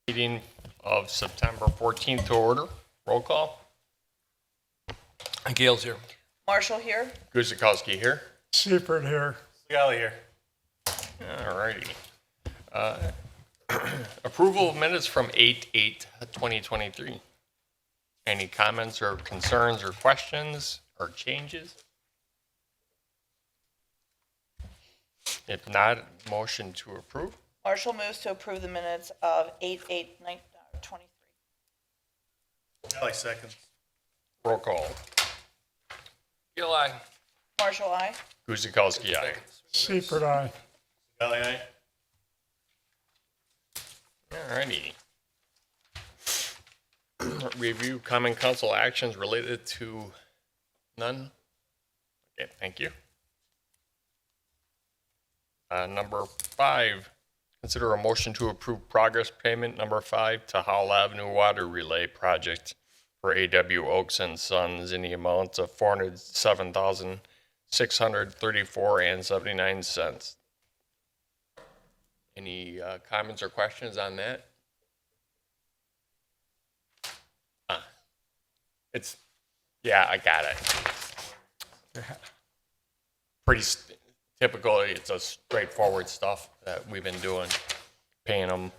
Meeting of September 14th to order. Roll call. Gail's here. Marshall here. Guzikowski here. Seifert here. Scally here. All righty. Approval of minutes from 8/8/2023. Any comments or concerns or questions or changes? If not, motion to approve. Marshall moves to approve the minutes of 8/8/23. Scally seconds. Roll call. Gail, aye. Marshall, aye. Guzikowski, aye. Seifert, aye. Scally, aye. All righty. Review common council actions related to none. Okay, thank you. Number 5, consider a motion to approve progress payment number 5 to Howell Avenue Water Relay Project for AW Oaks and Sons in the amount of $407,634.79. Any comments or questions on that? Yeah, I got it. Pretty typical, it's a straightforward stuff that we've been doing, paying them.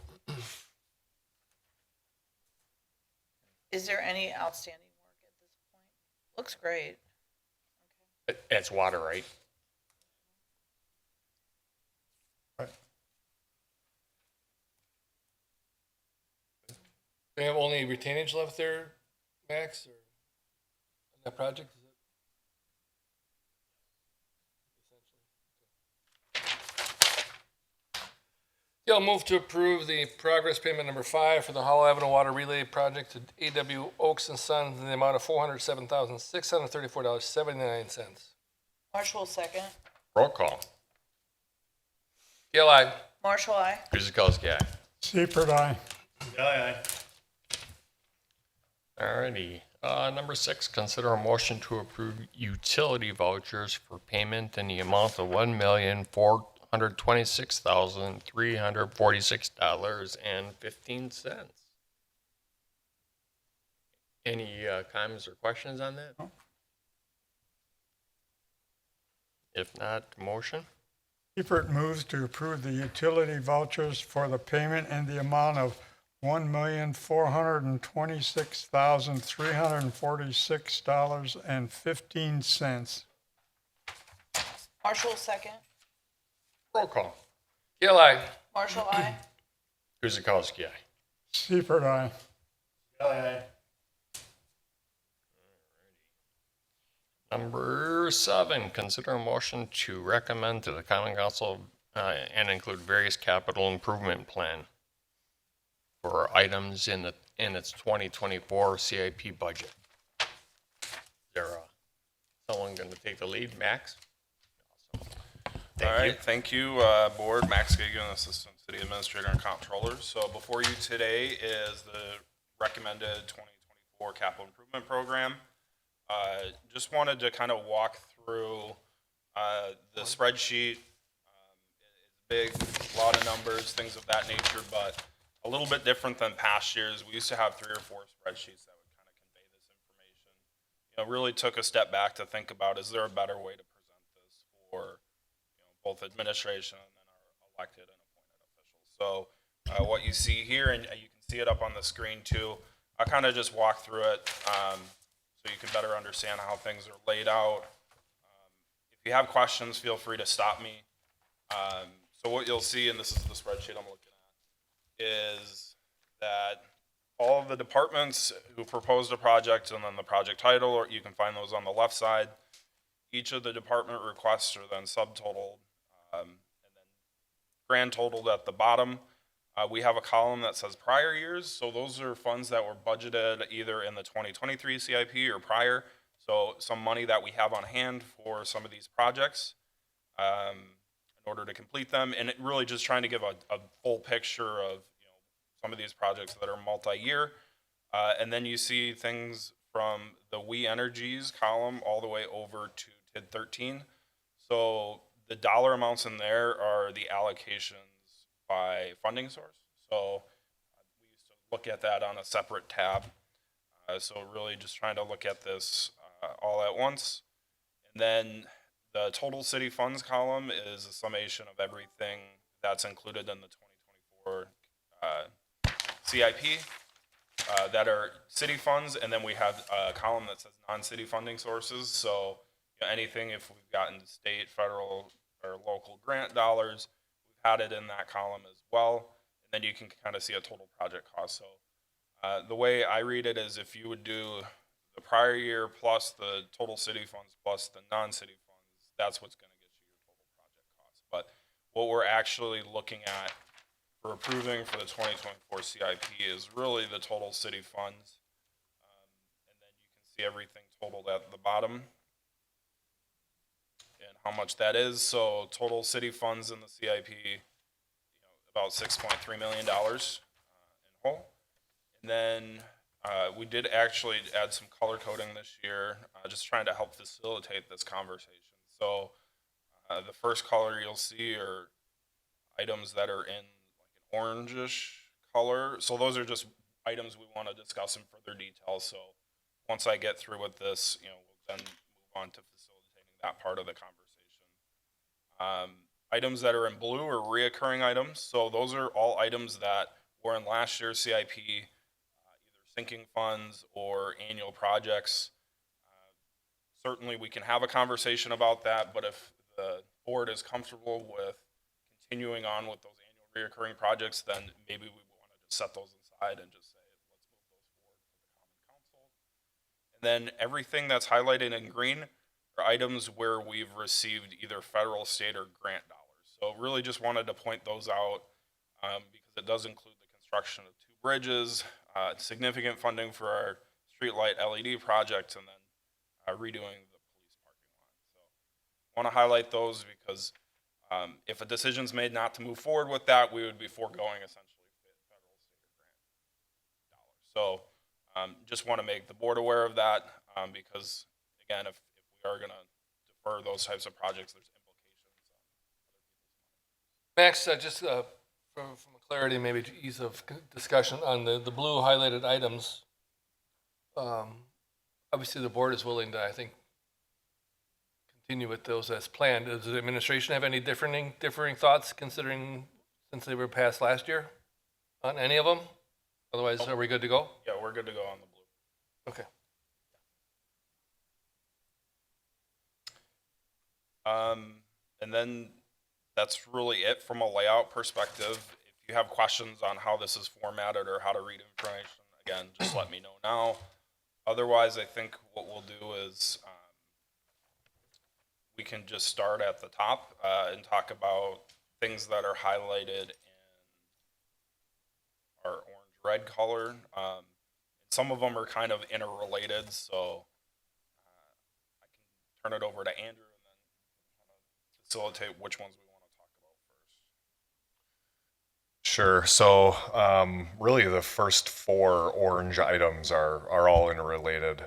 Is there any outstanding work at this point? Looks great. It's water, right? They have only retainage left there, Max, or on that project? Is it? Gail, move to approve the progress payment number 5 for the Howell Avenue Water Relay Project to AW Oaks and Sons in the amount of $407,634.79. Marshall, second. Roll call. Gail, aye. Marshall, aye. Guzikowski, aye. Seifert, aye. Scally, aye. Alrighty. Number 6, consider a motion to approve utility vouchers for payment in the amount of $1,426,346.15. Any comments or questions on that? No. If not, motion? Seifert moves to approve the utility vouchers for the payment in the amount of $1,426,346.15. Marshall, second. Roll call. Gail, aye. Marshall, aye. Guzikowski, aye. Seifert, aye. Scally, aye. Number 7, consider a motion to recommend to the common council and include various capital improvement plan for items in its 2024 CIP budget. Is there someone going to take the lead? Max? Awesome. All right, thank you, Board. Max Gagan, Assistant City Administrator and Comptroller. So before you today is the recommended 2024 Capital Improvement Program. Just wanted to kind of walk through the spreadsheet. It's big, a lot of numbers, things of that nature, but a little bit different than past years. We used to have 3 or 4 spreadsheets that would kind of convey this information. You know, really took a step back to think about, is there a better way to present this for both administration and then our elected and appointed officials. So what you see here, and you can see it up on the screen too, I'll kind of just walk through it so you can better understand how things are laid out. If you have questions, feel free to stop me. So what you'll see, and this is the spreadsheet I'm looking at, is that all of the departments who proposed a project and then the project title, or you can find those on the left side. Each of the department requests are then subtotaled and then grand totaled at the bottom. We have a column that says prior years. So those are funds that were budgeted either in the 2023 CIP or prior. So some money that we have on hand for some of these projects in order to complete them. And it really just trying to give a full picture of some of these projects that are multi-year. And then you see things from the We Energies column all the way over to TID 13. So the dollar amounts in there are the allocations by funding source. So we used look at that on a separate tab. So really just trying to look at this all at once. And then the total city funds column is a summation of everything that's included in the 2024 CIP that are city funds. And then we have a column that says non-city funding sources. So anything, if we've gotten state, federal, or local grant dollars, we've had it in that column as well. And then you can kind of see a total project cost. So the way I read it is if you would do the prior year plus the total city funds plus the non-city funds, that's what's going to get you your total project cost. But what we're actually looking at for approving for the 2024 CIP is really the total city funds. And then you can see everything totaled at the bottom and how much that is. So total city funds in the CIP, about $6.3 million in whole. And then we did actually add some color coding this year, just trying to help facilitate this conversation. So the first color you'll see are items that are in like an orangish color. So those are just items we want to discuss in further detail. So once I get through with this, we'll then move on to facilitating that part of the conversation. Items that are in blue are reoccurring items. So those are all items that were in last year's CIP, either sinking funds or annual projects. Certainly we can have a conversation about that, but if the board is comfortable with continuing on with those annual reoccurring projects, then maybe we want to just set those aside and just say, let's move those forward for the common council. And then everything that's highlighted in green are items where we've received either federal, state, or grant dollars. So really just wanted to point those out because it does include the construction of 2 bridges, significant funding for our streetlight LED project, and then redoing the police parking lot. So I want to highlight those because if a decision's made not to move forward with that, we would be foregoing essentially federal, state, or grant dollars. So just want to make the board aware of that because, again, if we are going to defer those types of projects, there's implications on other people's money. Max, just from clarity, maybe to ease of discussion on the blue highlighted items, obviously the board is willing to, I think, continue with those as planned. Does the administration have any differing thoughts considering since they were passed last year on any of them? Otherwise, are we good to go? Yeah, we're good to go on the blue. Okay. And then that's really it from a layout perspective. If you have questions on how this is formatted or how to read information, again, just let me know now. Otherwise, I think what we'll do is we can just start at the top and talk about things that are highlighted in our orange-red color. Some of them are kind of interrelated, so I can turn it over to Andrew and then kind of facilitate which ones we want to talk about first. Sure. So really the first 4 orange items are all interrelated.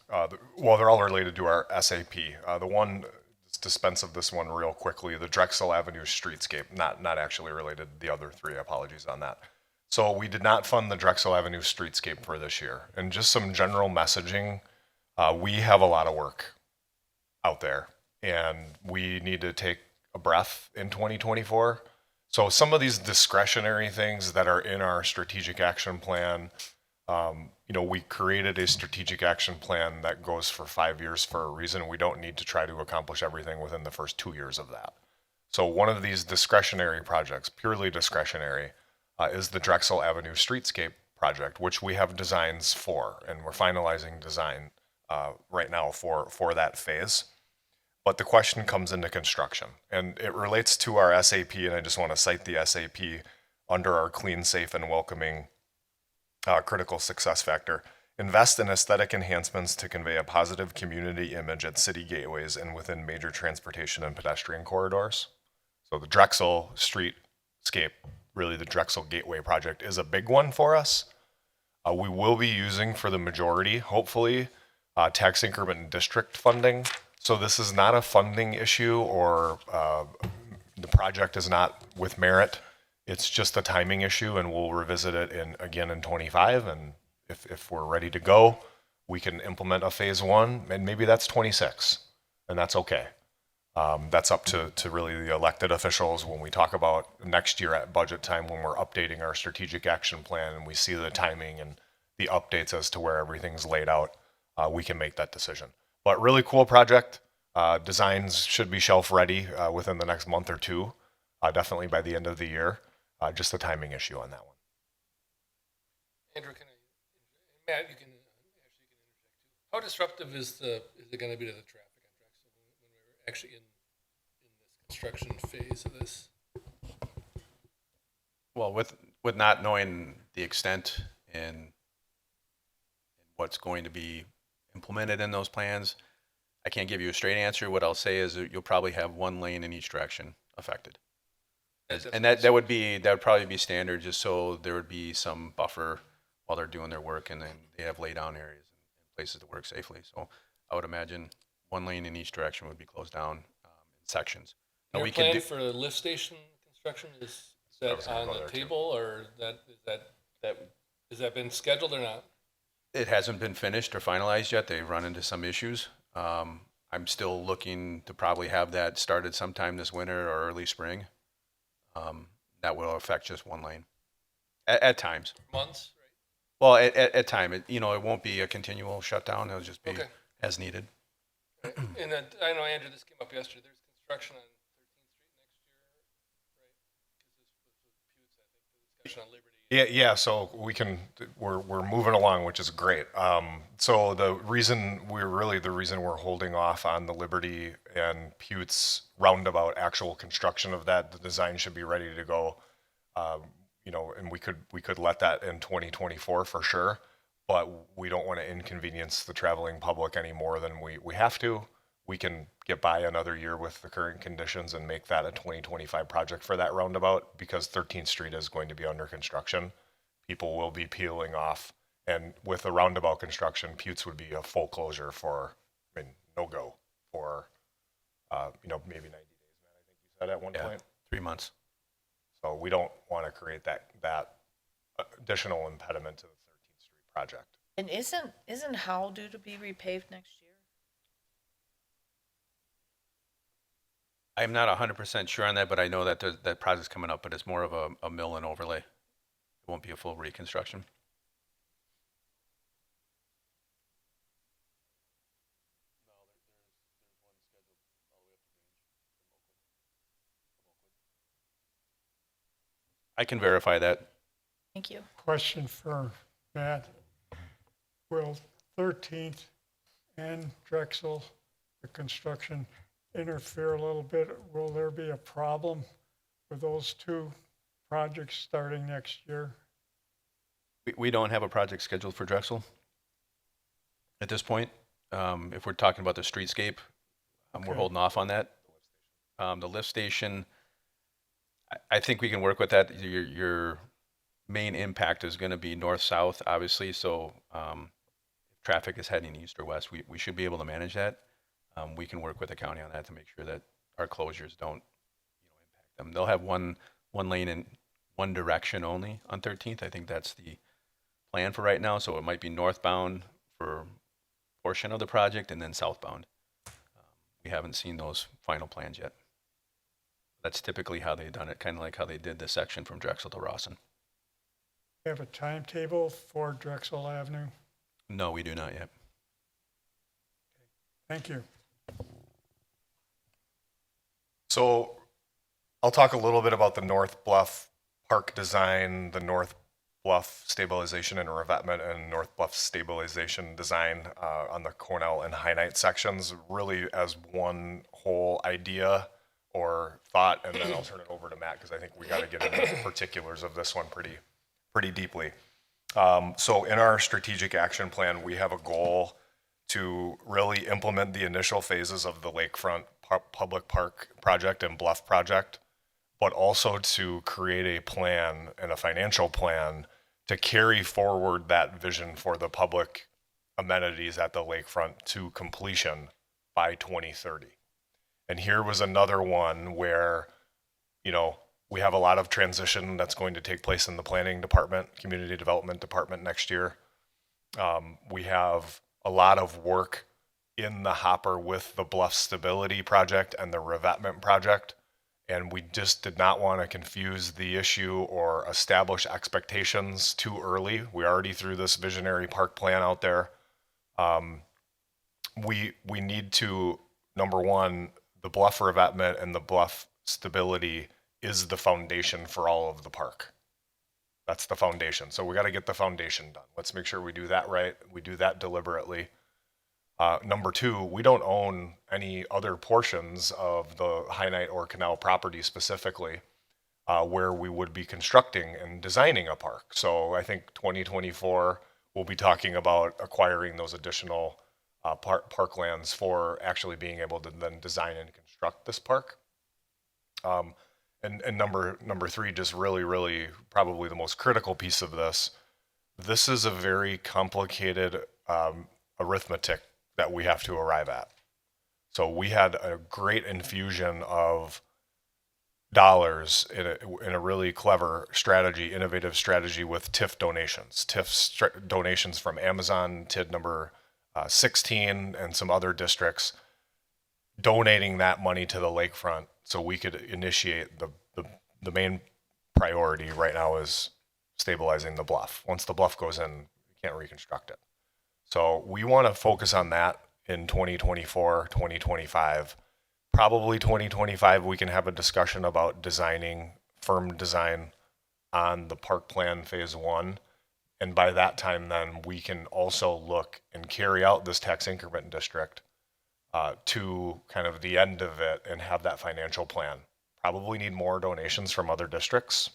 Well, they're all related to our SAP. The one, let's dispense of this one real quickly, the Drexel Avenue streetscape, not actually related to the other 3, apologies on that. So we did not fund the Drexel Avenue streetscape for this year. And just some general messaging, we have a lot of work out there and we need to take a breath in 2024. So some of these discretionary things that are in our strategic action plan, we created a strategic action plan that goes for 5 years for a reason. We don't need to try to accomplish everything within the first 2 years of that. So one of these discretionary projects, purely discretionary, is the Drexel Avenue streetscape project, which we have designs for, and we're finalizing design right now for that phase. But the question comes into construction, and it relates to our SAP, and I just want to cite the SAP under our clean, safe, and welcoming critical success factor. Invest in aesthetic enhancements to convey a positive community image at city gateways and within major transportation and pedestrian corridors. So the Drexel streetscape, really the Drexel Gateway project, is a big one for us. We will be using for the majority, hopefully, tax increment and district funding. So this is not a funding issue or the project is not with merit. It's just a timing issue, and we'll revisit it again in 25. And if we're ready to go, we can implement a phase one, and maybe that's 26, and that's okay. That's up to really the elected officials when we talk about next year at budget time, when we're updating our strategic action plan and we see the timing and the updates as to where everything's laid out, we can make that decision. But really cool project. Designs should be shelf ready within the next month or two, definitely by the end of the year. Just a timing issue on that one. Andrew, Matt, you can interject too. How disruptive is it going to be to the traffic on Drexel when we're actually in this construction phase of this? Well, with not knowing the extent and what's going to be implemented in those plans, I can't give you a straight answer. What I'll say is that you'll probably have one lane in each direction affected. And that would probably be standard, just so there would be some buffer while they're doing their work, and then they have lay down areas and places to work safely. So I would imagine one lane in each direction would be closed down in sections. Now, Your we can plan do, for the lift station construction, is that on the table, or has that been scheduled or not? it hasn't been finished or finalized yet. They've run into some issues. I'm still looking to probably have that started sometime this winter or early spring. That will affect just one lane at times. Months, Well, at time, it won't be a continual shutdown. It'll just be Okay. as needed. right? And then, I know, Andrew, this came up yesterday. There's construction on 13th Street next year, right? Because this was with Pewds, I think, the discussion on Liberty. Yeah. So we're moving along, which is great. So the reason we're holding off on the Liberty and Pewts roundabout actual construction of that, the design should be ready to go. And we could let that in 2024 for sure, but we don't want to inconvenience the traveling public any more than we have to. We can get by another year with the current conditions and make that a 2025 project for that roundabout, because 13th Street is going to be under construction. People will be peeling off, and with the roundabout construction, Pewts would be a full closure no go for, maybe 90 days, man. I think you said at one Yeah, point. 3 months. So we don't want to create that additional impediment to the 13th Street project. And isn't Howell due to be repaved next year? I'm not 100% sure on that, but I know that that project's coming up, but it's more of a mill and overlay. It won't be a full reconstruction. I can verify that. Thank you. Question for Matt. Will 13th and Drexel, the construction, interfere a little bit? Will there be a problem with those two projects starting next year? We don't have a project scheduled for Drexel at this point. If we're talking about the streetscape, we're Okay. holding off on that. The lift station, I think we can work with that. Your main impact is going to be north-south, obviously. So if traffic is heading east or west, we should be able to manage that. We can work with the county on that to make sure that our closures don't impact them. They'll have one lane in one direction only on 13th. I think that's the plan for right now. So it might be northbound for a portion of the project and then southbound. We haven't seen those final plans yet. That's typically how they've done it, kind of like how they did this section from Drexel to Rawson. You have a timetable for Drexel Avenue? No, we do not yet. Thank you. So I'll talk a little bit about the North Bluff Park design, the North Bluff stabilization and revetment, and North Bluff stabilization design on the Cornell and High Night sections, really as one whole idea or thought, and then I'll turn it over to Matt because I think we got to get into the particulars of this one pretty deeply. So in our strategic action plan, we have a goal to really implement the initial phases of the Lakefront Public Park project and Bluff project, but also to create a plan and a financial plan to carry forward that vision for the public amenities at the lakefront to completion by 2030. And here was another one where, We have a lot of transition that's going to take place in the planning department, community development department next year. We have a lot of work in the hopper with the bluff stability project and the revetment project. And we just did not want to confuse the issue or establish expectations too early. We already threw this visionary park plan out there. We need to, number one, the bluff revetment and the bluff stability is the foundation for all of the park. That's the foundation. So we got to get the foundation done. Let's make sure we do that right. We do that deliberately. Number two, we don't own any other portions of the High Night or Canal property specifically where we would be constructing and designing a park. So I think 2024, we'll be talking about acquiring those additional parklands for actually being able to then design and construct this park. And number three, just really probably the most critical piece of this. This is a very complicated arithmetic that we have to arrive at. So we had a great infusion of dollars in a really clever strategy, innovative strategy with TIF donations. Donations from Amazon, TID number 16, and some other districts, donating that money to the lakefront so we could initiate the main priority right now is stabilizing the bluff. Once the bluff goes in, you can't reconstruct it. So we want to focus on that in 2024, 2025. Probably 2025, we can have a discussion about designing, firm design on the park plan phase one. And by that time, then we can also look and carry out this tax increment district to kind of the end of it and have that financial plan. Probably need more donations from other districts.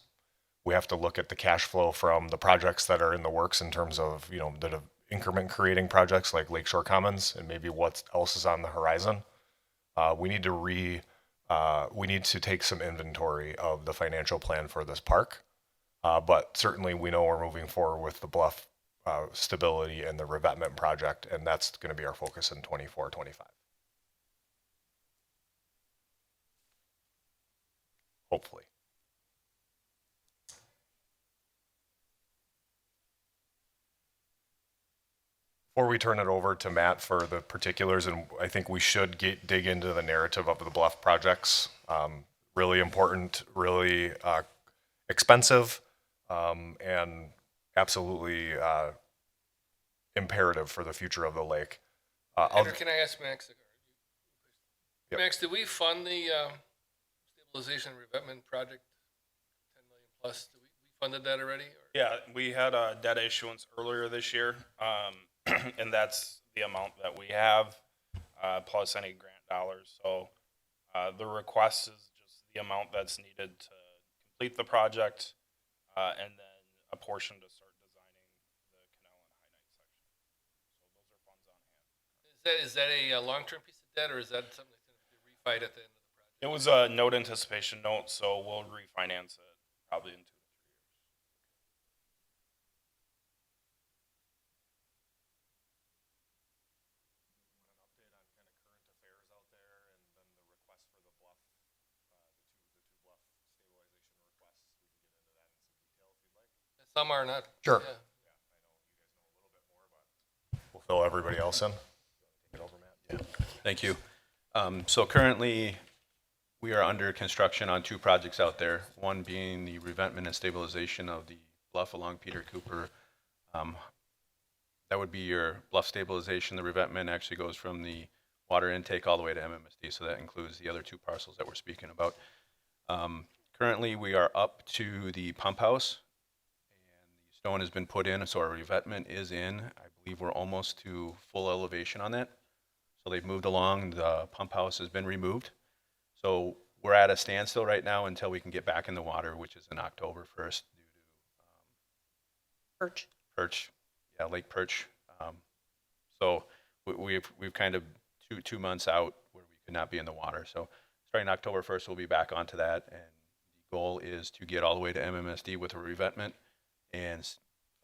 We have to look at the cash flow from the projects that are in the works in terms of, the increment creating projects like Lakeshore Commons and maybe what else is on the horizon. We need to take some inventory of the financial plan for this park. But certainly we know we're moving forward with the bluff stability and the revetment project, and that's going to be our focus in 24, 25. Hopefully. Before we turn it over to Matt for the particulars, and I think we should dig into the narrative of the bluff projects. Really important, really expensive, and absolutely imperative for the future of the lake. Andrew, can I ask Max? Yep. Max, did we fund the stabilization and revetment project, 10 million plus? We funded that already? Or? Yeah, we had a debt issuance earlier this year, and that's the amount that we have, plus any grant dollars. So the request is just the amount that's needed to complete the project, and then a portion to start designing the canal and High Night section. So those are funds on hand. Is that a long-term piece of debt, or is that something that's going to be refied at the end of the project? It was a note anticipation note, so we'll refinance it probably in 2 to 3 years. Some are not. Sure. Yeah. We'll fill everybody else in. Take it over, Matt. Yeah. Thank you. So currently, we are under construction on 2 projects out there, one being the revetment and stabilization of the bluff along Peter Cooper. That would be your bluff stabilization. The revetment actually goes from the water intake all the way to MMSD, so that includes the other 2 parcels that we're speaking about. Currently, we are up to the pump house, and the stone has been put in, so our revetment is in. I believe we're almost to full elevation on that. So they've moved along, the pump house has been removed. So we're at a standstill right now until we can get back in the water, which is in October 1st due to perch, lake perch. So we've kind of two months out where we could not be in the water. So starting October 1st, we'll be back onto that. And the goal is to get all the way to MMSD with a revetment and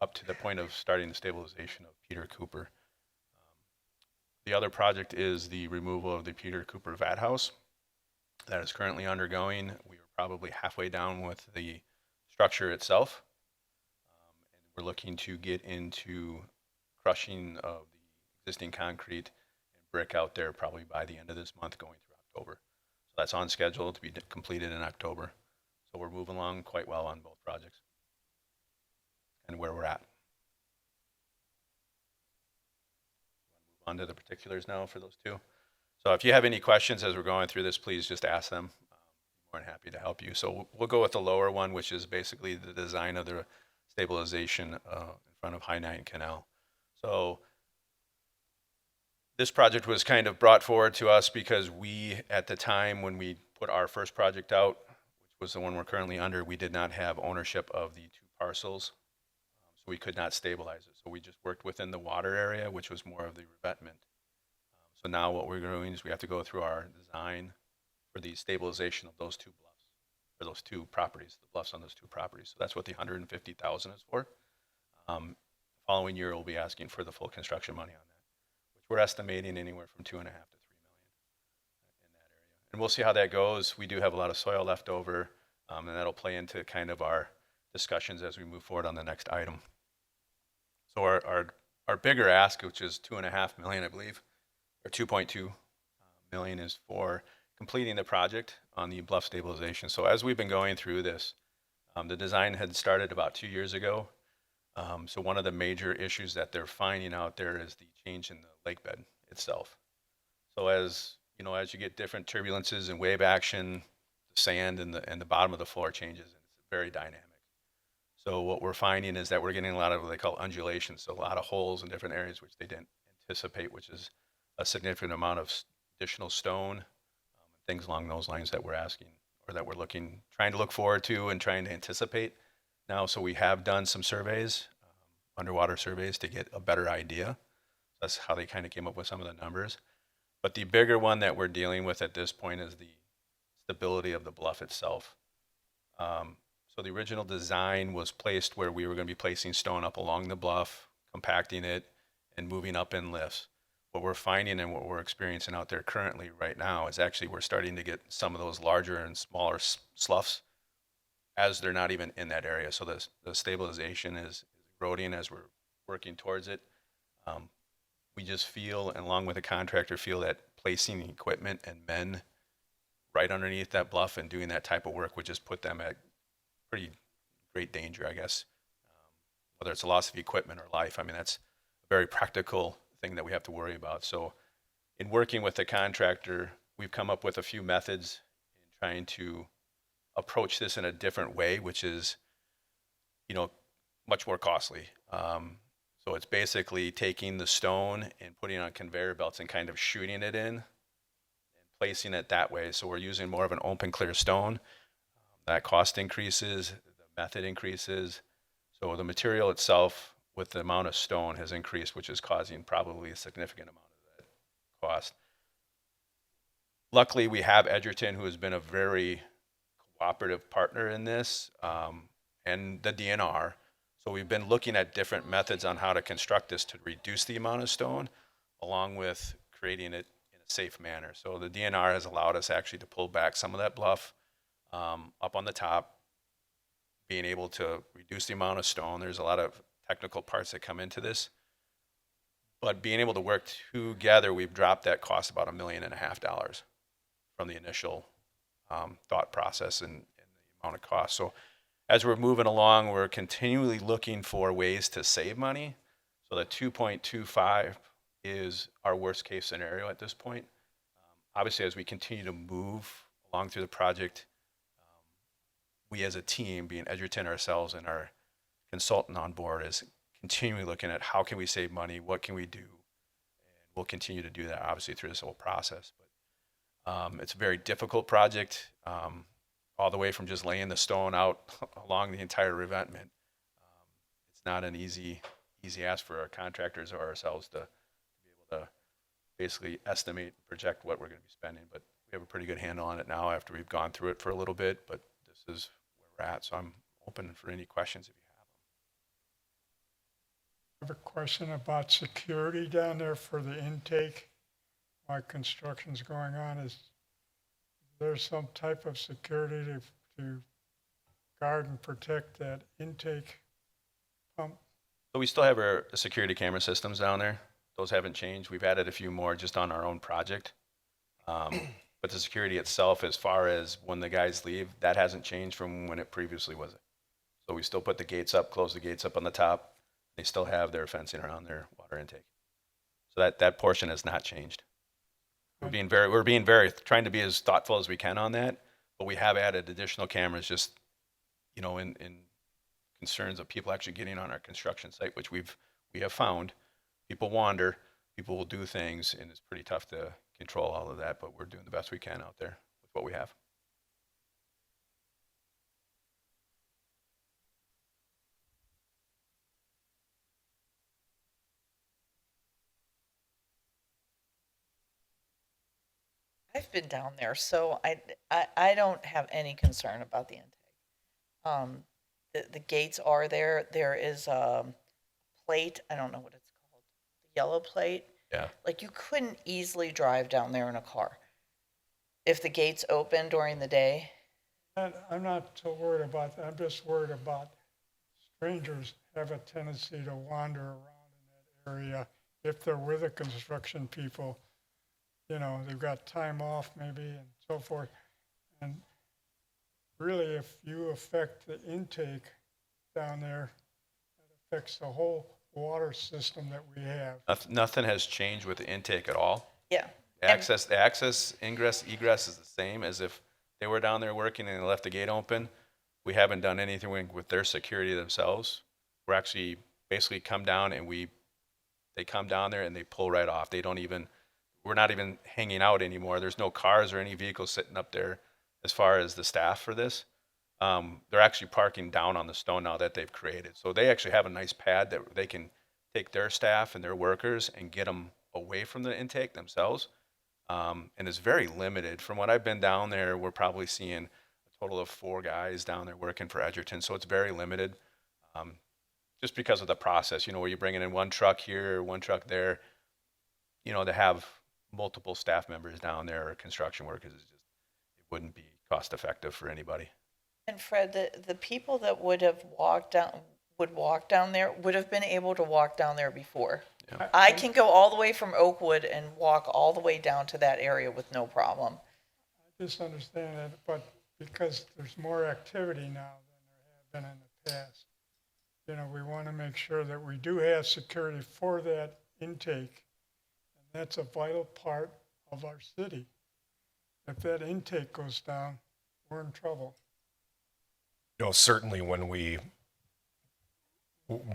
up to the point of starting the stabilization of Peter Cooper. The other project is the removal of the Peter Cooper vat house that is currently undergoing. We are probably halfway down with the structure itself. And we're looking to get into crushing of the existing concrete and brick out there probably by the end of this month going through October. So that's on schedule to be completed in October. So we're moving along quite well on both projects and where we're at. Move on to the particulars now for those two. So if you have any questions as we're going through this, please just ask them. More than happy to help you. So we'll go with the lower one, which is basically the design of the stabilization in front of High Nine Canal. So this project was kind of brought forward to us because we, at the time when we put our first project out, which was the one we're currently under, we did not have ownership of the two parcels. So we could not stabilize it. So we just worked within the water area, which was more of the revetment. So now what we're doing is we have to go through our design for the stabilization of those two bluffs, or those two properties, the bluffs on those two properties. So that's what the $150,000 is for. Following year, we'll be asking for the full construction money on that, which we're estimating anywhere from $2.5 to $3 million in that area. And we'll see how that goes. We do have a lot of soil left over, and that'll play into kind of our discussions as we move forward on the next item. So our bigger ask, which is $2.5 million, I believe, or 2.2 million, is for completing the project on the bluff stabilization. So as we've been going through this, the design had started about 2 years ago. So one of the major issues that they're finding out there is the change in the lake bed itself. So as you know, as you get different turbulences and wave action, the sand and the bottom of the floor changes, and it's very dynamic. So what we're finding is that we're getting a lot of what they call undulations, so a lot of holes in different areas which they didn't anticipate, which is a significant amount of additional stone, things along those lines that we're asking, or that we're trying to look forward to and trying to anticipate now. So we have done some surveys, underwater surveys, to get a better idea. That's how they kind of came up with some of the numbers. But the bigger one that we're dealing with at this point is the stability of the bluff itself. So the original design was placed where we were going to be placing stone up along the bluff, compacting it, and moving up in lifts. What we're finding and what we're experiencing out there currently right now is actually we're starting to get some of those larger and smaller sloughs as they're not even in that area. So the stabilization is eroding as we're working towards it. We just feel, and along with the contractor, feel that placing equipment and men right underneath that bluff and doing that type of work would just put them at pretty great danger, I guess. Whether it's a loss of equipment or life, I mean, that's a very practical thing that we have to worry about. So in working with the contractor, we've come up with a few methods in trying to approach this in a different way, which is, much more costly. So it's basically taking the stone and putting it on conveyor belts and kind of shooting it in and placing it that way. So we're using more of an open clear stone. That cost increases, the method increases. So the material itself with the amount of stone has increased, which is causing probably a significant amount of that cost. Luckily, we have Edgerton, who has been a very cooperative partner in this, and the DNR. So we've been looking at different methods on how to construct this to reduce the amount of stone, along with creating it in a safe manner. So the DNR has allowed us actually to pull back some of that bluff up on the top, being able to reduce the amount of stone. There's a lot of technical parts that come into this, but being able to work together, we've dropped that cost about $1.5 million from the initial thought process and the amount of cost. So as we're moving along, we're continually looking for ways to save money. So the 2.25 is our worst case scenario at this point. Obviously, as we continue to move along through the project, we as a team, being Edgerton ourselves and our consultant on board, is continually looking at how can we save money, what can we do, and we'll continue to do that obviously through this whole process. But it's a very difficult project, all the way from just laying the stone out along the entire revetment. It's not an easy ask for our contractors or ourselves to be able to basically estimate and project what we're going to be spending, but we have a pretty good handle on it now after we've gone through it for a little bit. But this is where we're at, so I'm open for any questions if you have them. I have a question about security down there for the intake while construction's going on. Is there some type of security to to guard and protect that intake pump? So we still have our security camera systems down there. Those haven't changed. We've added a few more just on our own project. But the security itself, as far as when the guys leave, that hasn't changed from when it previously was. So we still put the gates up, close the gates up on the top. They still have their fencing around their water intake. So that portion has not changed. We're being very, trying to be as thoughtful as we can on that, but we have added additional cameras just, you know, in concerns of people actually getting on our construction site, which we have found. People wander, people will do things, and it's pretty tough to control all of that, but we're doing the best we can out there with what we have. I've been down there, so I don't have any concern about the intake. The gates are there. There is a plate, I don't know what it's called, the yellow plate. Yeah. Like you couldn't easily drive down there in a car if the gates open during the day. And I'm not so worried about that. I'm just worried about strangers have a tendency to wander around in that area if they're with the construction people. You know, they've got time off maybe and so forth. And really, if you affect the intake down there, that affects the whole water system that we have. Nothing has changed with the intake at all. Yeah. The access, ingress, egress is the same as if they were down there working and they left the gate open. We haven't done anything with their security themselves. We're actually basically come down and they come down there and they pull right off. We're not even hanging out anymore. There's no cars or any vehicles sitting up there as far as the staff for this. They're actually parking down on the stone now that they've created. So they actually have a nice pad that they can take their staff and their workers and get them away from the intake themselves. And it's very limited. From what I've been down there, we're probably seeing a total of 4 guys down there working for Edgerton. So it's very limited, just because of the process, you know, where you're bringing in one truck here or one truck there, you know, to have multiple staff members down there or construction workers, it wouldn't be cost effective for anybody. And Fred, the people that would walk down there would have been able to walk down there before. Yeah. I can go all the way from Oakwood and walk all the way down to that area with no problem. I just understand that, but because there's more activity now than there have been in the past, you know, we want to make sure that we do have security for that intake. And that's a vital part of our city. If that intake goes down, we're in trouble. You know, certainly when we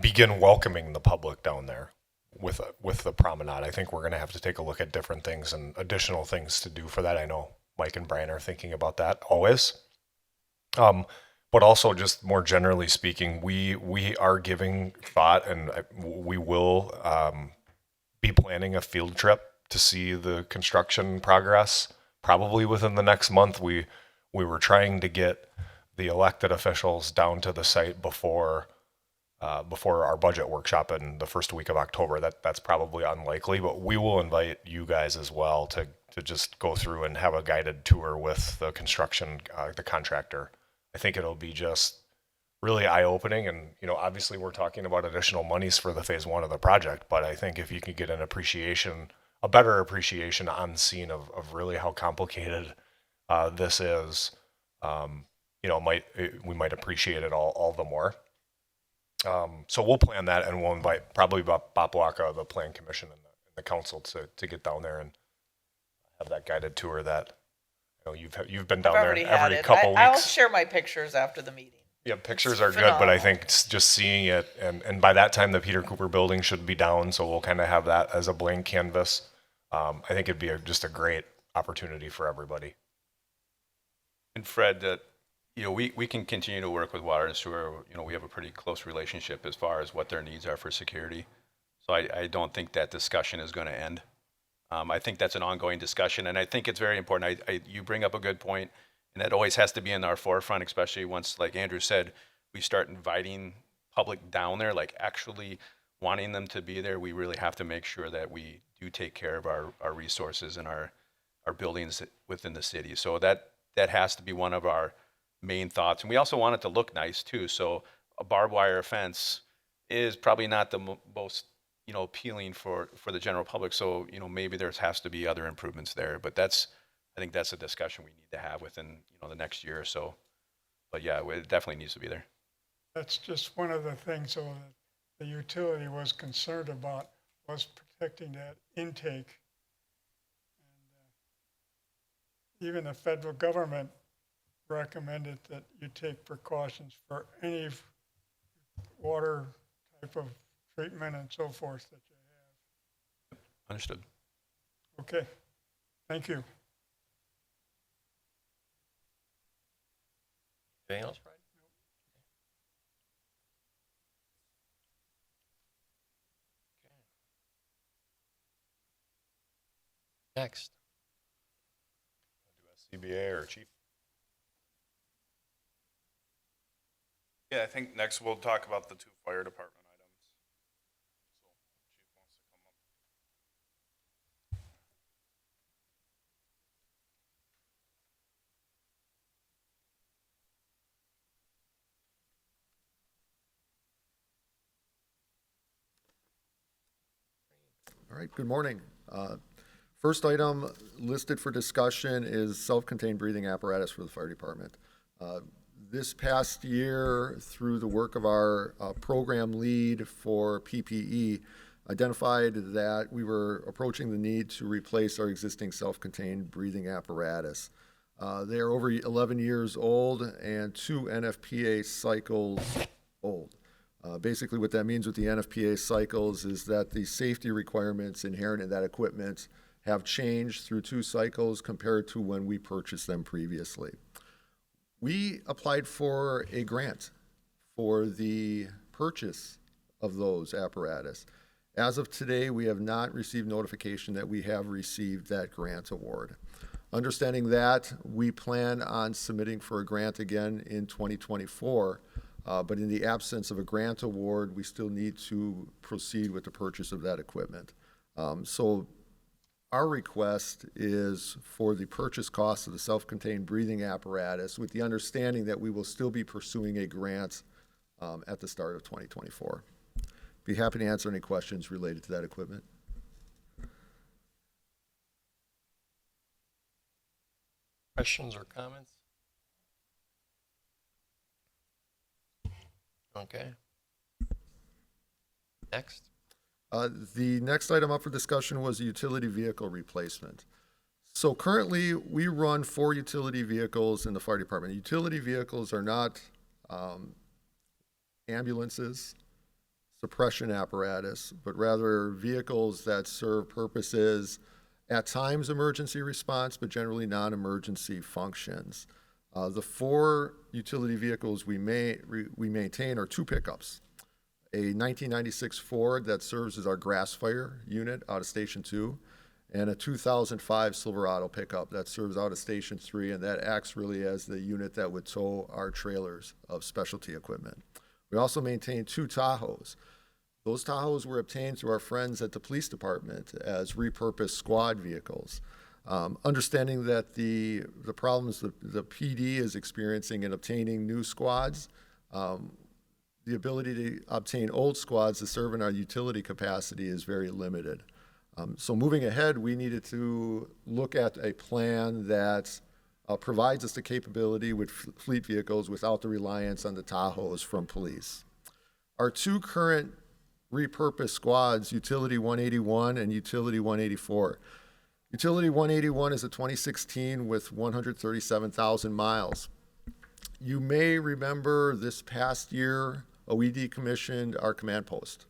begin welcoming the public down there with the promenade, I think we're going to have to take a look at different things and additional things to do for that. I know Mike and Brian are thinking about that always. But also just more generally speaking, we are giving thought, and we will be planning a field trip to see the construction progress. Probably within the next month. We were trying to get the elected officials down to the site before our budget workshop in the first week of October. That's probably unlikely, but we will invite you guys as well to just go through and have a guided tour with the construction, the contractor. I think it'll be just really eye-opening, and you know, obviously we're talking about additional monies for the phase 1 of the project, but I think if you could get a better appreciation on scene of really how complicated this is, you know, we might appreciate it all the more. So we'll plan that, and we'll invite probably Bob Waka, the Plan Commission, and the council to get down there and have that guided tour that, you know, you've been down I've there already had every it. couple I'll weeks. share my pictures after the meeting. Yeah, pictures are good, but I think it's just seeing it, and by that time the Peter Cooper building should be down, so we'll kind of have that as a blank canvas. I think it'd be just a great opportunity for everybody. And Fred, you know, we can continue to work with water and sewer. You know, we have a pretty close relationship as far as what their needs are for security. So I don't think that discussion is going to end. I think that's an ongoing discussion, and I think it's very important. You bring up a good point, and that always has to be in our forefront, especially once, like Andrew said, we start inviting public down there, like actually wanting them to be there. We really have to make sure that we do take care of our resources and our buildings within the city. So that has to be one of our main thoughts. And we also want it to look nice too. So a barbed wire fence is probably not the most, appealing for the general public. So, maybe there has to be other improvements there, but I think that's a discussion we need to have within, the next year or so. But yeah, it definitely needs to be there. That's just one of the things that the utility was concerned about, was protecting that intake. And even the federal government recommended that you take precautions for any water type of treatment and so forth that you have. Understood. Okay, thank you. Anything else, Brian? Next. CBA or chief? Yeah, I think next we'll talk about the 2 fire department items. So, chief wants to come up. All right, good morning. First item listed for discussion is self-contained breathing apparatus for the fire department. This past year, through the work of our program lead for PPE, identified that we were approaching the need to replace our existing self-contained breathing apparatus. They are over 11 years old and 2 NFPA cycles old. Basically, what that means with the NFPA cycles is that the safety requirements inherent in that equipment have changed through 2 cycles compared to when we purchased them previously. We applied for a grant for the purchase of those apparatus. As of today, we have not received notification that we have received that grant award. Understanding that, we plan on submitting for a grant again in 2024, but in the absence of a grant award, we still need to proceed with the purchase of that equipment. So our request is for the purchase cost of the self-contained breathing apparatus with the understanding that we will still be pursuing a grant at the start of 2024. Be happy to answer any questions related to that equipment. Questions or comments? Okay. Next. The next item up for discussion was utility vehicle replacement. So currently, we run 4 utility vehicles in the fire department. Utility vehicles are not ambulances, suppression apparatus, but rather vehicles that serve purposes, at times emergency response, but generally non-emergency functions. The 4 utility vehicles we maintain are 2 pickups. A 1996 Ford that serves as our grass fire unit out of Station 2, and a 2005 Silverado pickup that serves out of Station 3, and that acts really as the unit that would tow our trailers of specialty equipment. We also maintain 2 Tahoes. Those Tahoes were obtained through our friends at the police department as repurposed squad vehicles. Understanding that the problems the PD is experiencing in obtaining new squads, the ability to obtain old squads to serve in our utility capacity is very limited. So moving ahead, we needed to look at a plan that provides us the capability with fleet vehicles without the reliance on the Tahoes from police. Our 2 current repurposed squads, Utility 181 and Utility 184. Utility 181 is a 2016 with 137,000 miles. You may remember this past year, we decommissioned our command post,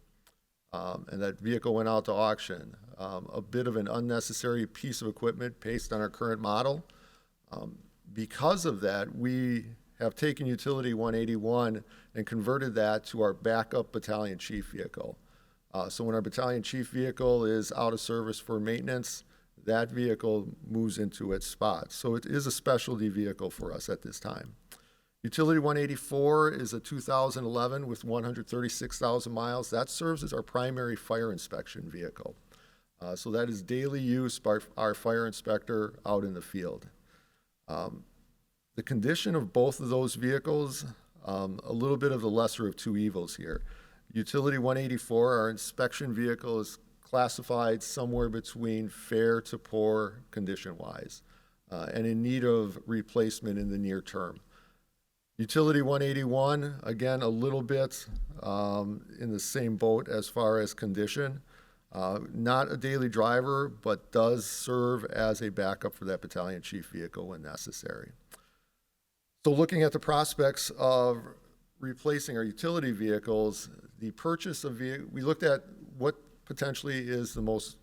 and that vehicle went out to auction. A bit of an unnecessary piece of equipment based on our current model. Because of that, we have taken Utility 181 and converted that to our backup battalion chief vehicle. So when our battalion chief vehicle is out of service for maintenance, that vehicle moves into its spot. So it is a specialty vehicle for us at this time. Utility 184 is a 2011 with 136,000 miles. That serves as our primary fire inspection vehicle. So that is daily use by our fire inspector out in the field. The condition of both of those vehicles, a little bit of the lesser of two evils here. Utility 184, our inspection vehicle, is classified somewhere between fair to poor condition-wise, and in need of replacement in the near term. Utility 181, again, a little bit in the same boat as far as condition. Not a daily driver, but does serve as a backup for that battalion chief vehicle when necessary. So looking at the prospects of replacing our utility vehicles, the purchase of we looked at what potentially is the most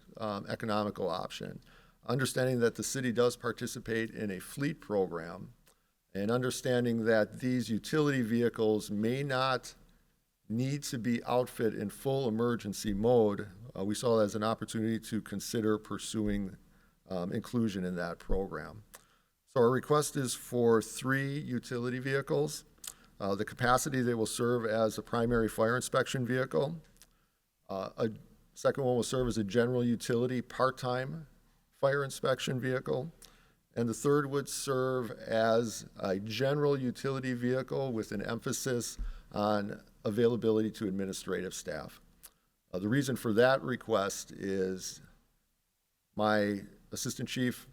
economical option. Understanding that the city does participate in a fleet program, and understanding that these utility vehicles may not need to be outfit in full emergency mode, we saw it as an opportunity to consider pursuing inclusion in that program. So our request is for 3 utility vehicles. The capacity, they will serve as a primary fire inspection vehicle. A second one will serve as a general utility part-time fire inspection vehicle. And the third would serve as a general utility vehicle with an emphasis on availability to administrative staff. The reason for that request is my Assistant Chief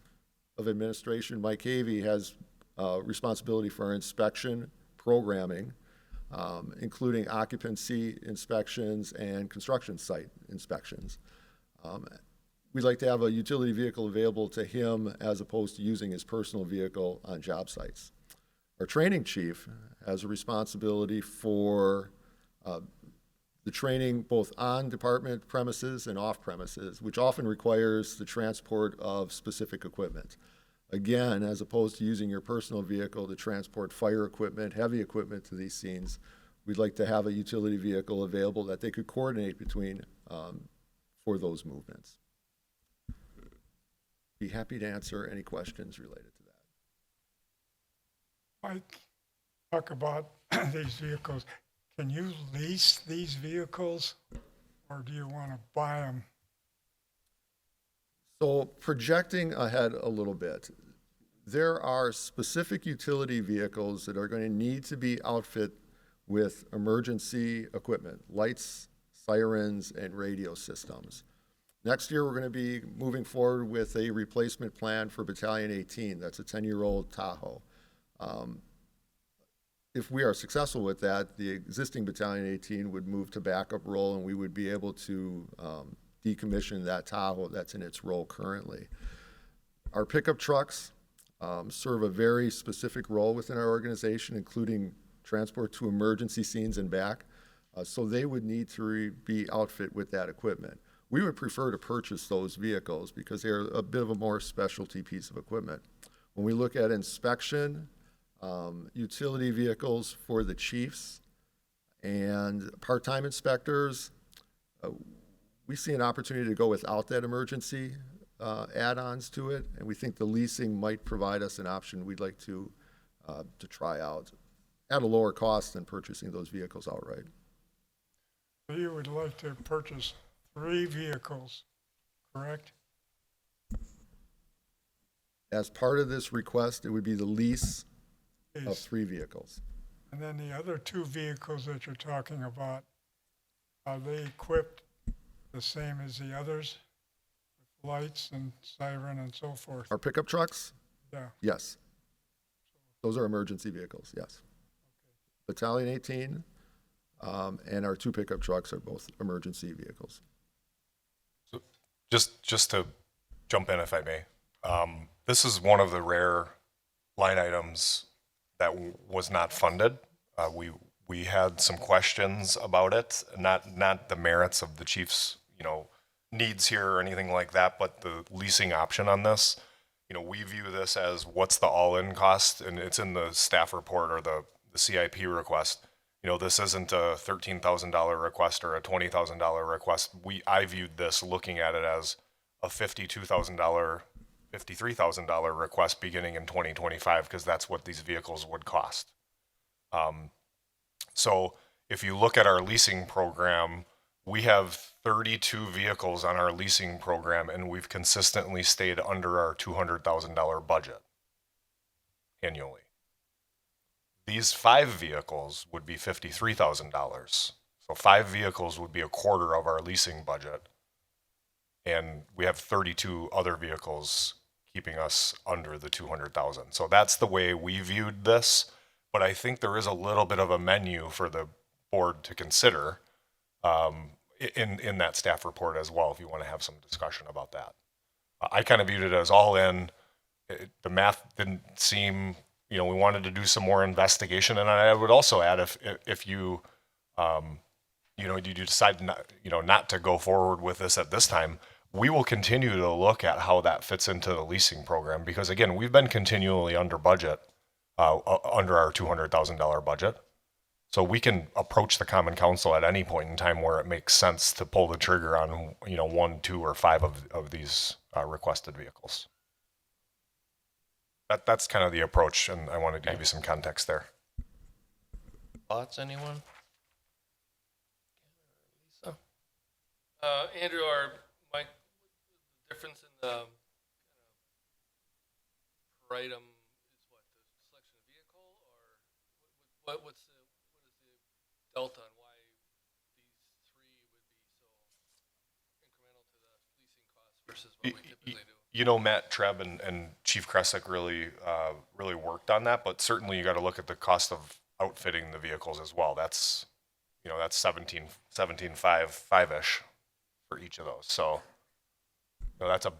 of Administration, Mike Havey, has responsibility for our inspection programming, including occupancy inspections and construction site inspections. We'd like to have a utility vehicle available to him as opposed to using his personal vehicle on job sites. Our training chief has a responsibility for the training both on department premises and off premises, which often requires the transport of specific equipment. Again, as opposed to using your personal vehicle to transport fire equipment, heavy equipment to these scenes, we'd like to have a utility vehicle available that they could coordinate between for those movements. Be happy to answer any questions related to that. Mike, talk about these vehicles. Can you lease these vehicles, or do you want to buy them? So projecting ahead a little bit, there are specific utility vehicles that are going to need to be outfit with emergency equipment, lights, sirens, and radio systems. Next year, we're going to be moving forward with a replacement plan for Battalion 18. That's a 10-year-old Tahoe. If we are successful with that, the existing Battalion 18 would move to backup role, and we would be able to decommission that Tahoe that's in its role currently. Our pickup trucks serve a very specific role within our organization, including transport to emergency scenes and back. So they would need to be outfit with that equipment. We would prefer to purchase those vehicles because they're a bit of a more specialty piece of equipment. When we look at inspection, utility vehicles for the chiefs and part-time inspectors, we see an opportunity to go without that emergency add-ons to it, and we think the leasing might provide us an option we'd like to try out at a lower cost than purchasing those vehicles outright. So you would like to purchase 3 vehicles, correct? As part of this request, it would be the lease of Yes. 3 vehicles. And then the other 2 vehicles that you're talking about, are they equipped the same as the others? With lights and siren and so forth? Our pickup trucks, Yeah, yes. Those are emergency vehicles, yes. Battalion 18 and our 2 pickup trucks are both emergency vehicles. Just to jump in, if I may, this is one of the rare line items that was not funded. We had some questions about it, not the merits of the chief's, needs here or anything like that, but the leasing option on this. We view this as what's the all-in cost, and it's in the staff report or the CIP request. This isn't a $13,000 request or a $20,000 request. I viewed this looking at it as a $52,000, $53,000 request beginning in 2025 because that's what these vehicles would cost. So if you look at our leasing program, we have 32 vehicles on our leasing program, and we've consistently stayed under our $200,000 budget annually. These 5 vehicles would be $53,000. So 5 vehicles would be a quarter of our leasing budget. And we have 32 other vehicles keeping us under the 200,000. So that's the way we viewed this. But I think there is a little bit of a menu for the board to consider in that staff report as well, if you want to have some discussion about that. I kind of viewed it as all in. The math didn't seem, we wanted to do some more investigation. And I would also add, if you, you decide not to go forward with this at this time, we will continue to look at how that fits into the leasing program, because again, we've been continually under budget, under our $200,000 budget. So we can approach the Common Council at any point in time where it makes sense to pull the trigger on, 1, 2, or 5 of these requested vehicles. That's kind of the approach, and I wanted to give you some context there. Thoughts, anyone? Lisa? Andrew or Mike, the difference in the per item is what, the selection of vehicle, or what is the delta on why these 3 would be so incremental to the leasing costs versus what we typically do? Matt Treb and Chief Kresick really worked on that, but certainly you got to look at the cost of outfitting the vehicles as well. That's, that's 5-ish for each of those. So, that's a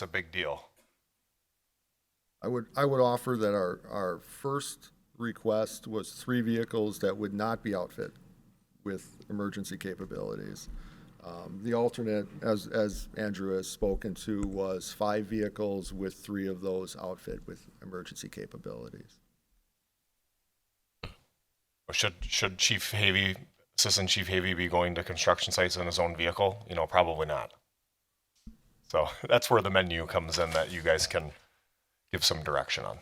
big deal. I would offer that our first request was 3 vehicles that would not be outfit with emergency capabilities. The alternate, as Andrew has spoken to, was 5 vehicles with 3 of those outfit with emergency capabilities. Should Assistant Chief Havey be going to construction sites in his own vehicle? Probably not. So that's where the menu comes in that you guys can give some direction on.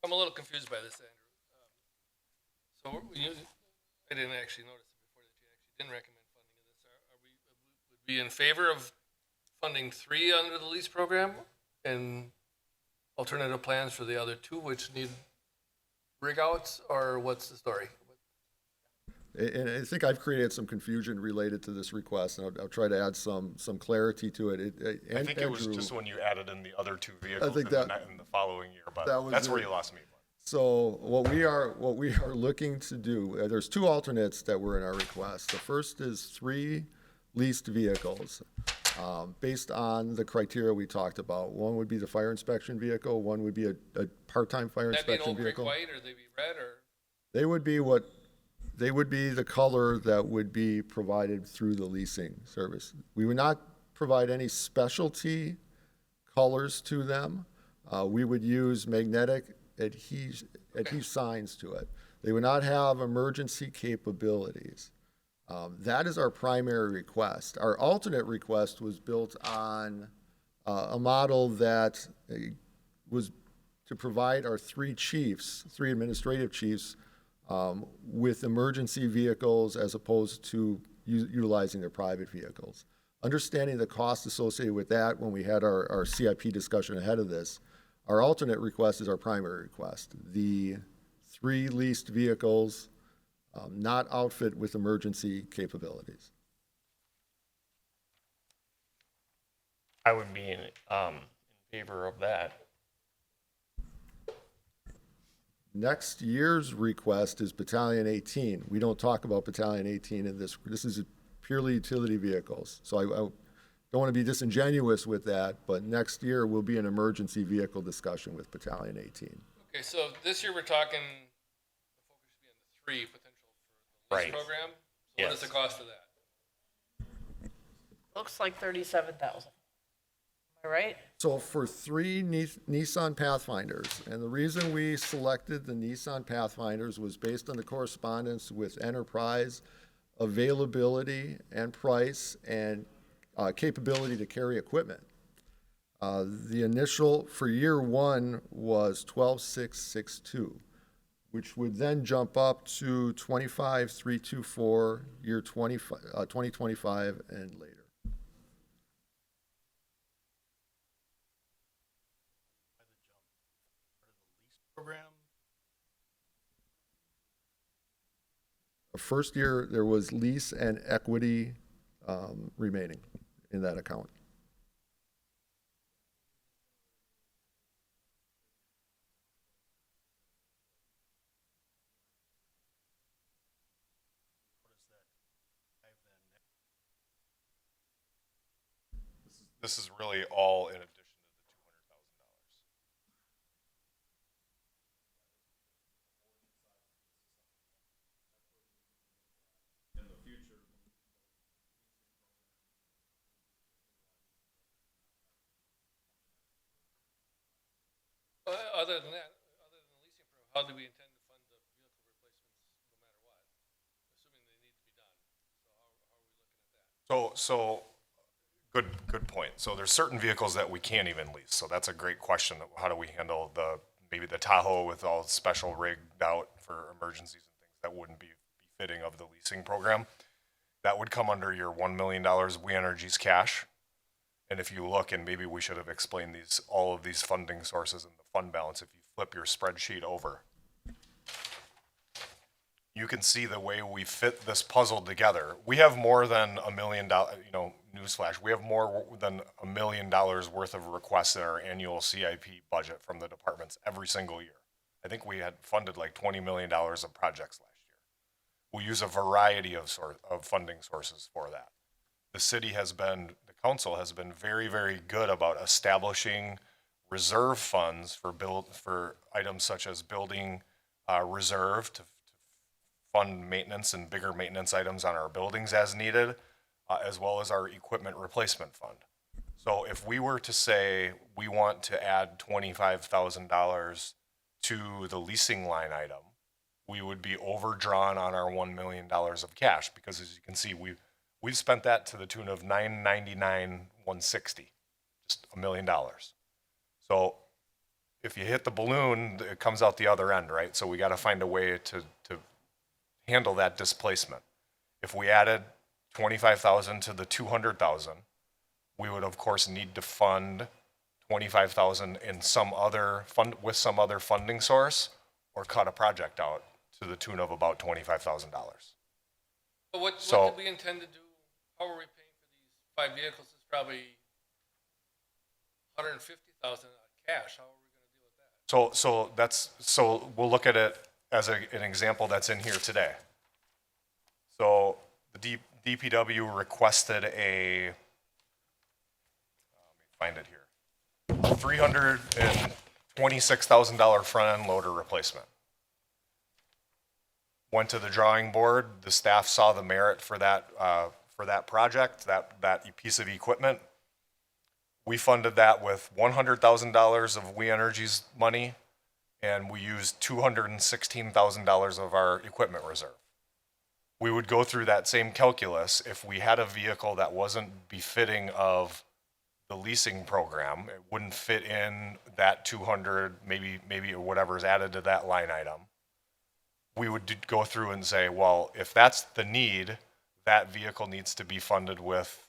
I'm a little confused by this, Andrew. I didn't actually notice it before that you actually didn't recommend funding of this. Would we in favor of funding 3 under the lease program and alternative plans for the other 2 which need rig outs, or what's the story? And I think I've created some confusion related to this request, and I'll try to add some clarity to it. I think it was just when you added in the other 2 vehicles think in the following year, but that was that's where it. you lost me. So what we are looking to do, there's 2 alternates that were in our request. The first is 3 leased vehicles, based on the criteria we talked about. One would be the fire inspection vehicle, one would be a part-time fire Would that be an inspection Oak Creek vehicle. white, or they be red, or? They would be the color that would be provided through the leasing service. We would not provide any specialty colors to them. We would use magnetic adhesive signs to it. They would not have emergency capabilities. That is our primary request. Our alternate request was built on a model that was to provide our 3 administrative chiefs, with emergency vehicles as opposed to utilizing their private vehicles. Understanding the cost associated with that when we had our CIP discussion ahead of this, our alternate request is our primary request. The 3 leased vehicles, not outfit with emergency capabilities. I would be in favor of that. Next year's request is Battalion 18. We don't talk about Battalion 18 in this. This is purely utility vehicles. So I don't want to be disingenuous with that, but next year will be an emergency vehicle discussion with Battalion 18. Okay, so this year we're talking, the focus should be on the 3 potential for the lease Right. program. So what is the cost of that? Looks like 37,000. Am I right? So for 3 Nissan Pathfinders, and the reason we selected the Nissan Pathfinders was based on the correspondence with Enterprise, availability and price, and capability to carry equipment. The initial for year 1 was 12,662, which would then jump up to 25,324 year 2025 and later. program? First year, there was lease and equity remaining in that account. This is really all in addition to the $200,000. Other than that, other than the leasing program, how do we intend to fund the vehicle replacements no matter what? Assuming they need to be done. So how are we looking at that? So good point. So there's certain vehicles that we can't even lease. So that's a great question. How do we handle maybe the Tahoe with all special rigged out for emergencies and things that wouldn't be fitting of the leasing program? That would come under your $1 million We Energies cash. And if you look, and maybe we should have explained all of these funding sources and the fund balance, if you flip your spreadsheet over, you can see the way we fit this puzzle together. We have more than $1 million, newsflash, we have more than $1 million worth of requests in our annual CIP budget from the departments every single year. I think we had funded like $20 million of projects last year. We use a variety of funding sources for that. The council has been very, very good about establishing reserve funds for items such as building reserve to fund maintenance and bigger maintenance items on our buildings as needed, as well as our equipment replacement fund. So if we were to say we want to add $25,000 to the leasing line item, we would be overdrawn on our $1 million of cash, because as you can see, we've spent that to the tune of $999,160, just $1 million. So if you hit the balloon, it comes out the other end, right? So we got to find a way to handle that displacement. If we added 25,000 to the 200,000, we would of course need to fund 25,000 in some other funding source, or cut a project out to the tune of about $25,000. But what So- did we intend to do? How are we paying for these 5 vehicles? It's probably $150,000 cash. How are we going to deal with that? So we'll look at it as an example that's in here today. So the DPW requested let me find it here, $326,000 front end loader replacement. Went to the drawing board. The staff saw the merit for that project, that piece of equipment. We funded that with $100,000 of We Energies money, and we used $216,000 of our equipment reserve. We would go through that same calculus if we had a vehicle that wasn't befitting of the leasing program. It wouldn't fit in that 200, maybe whatever's added to that line item. We would go through and say, well, if that's the need, that vehicle needs to be funded with,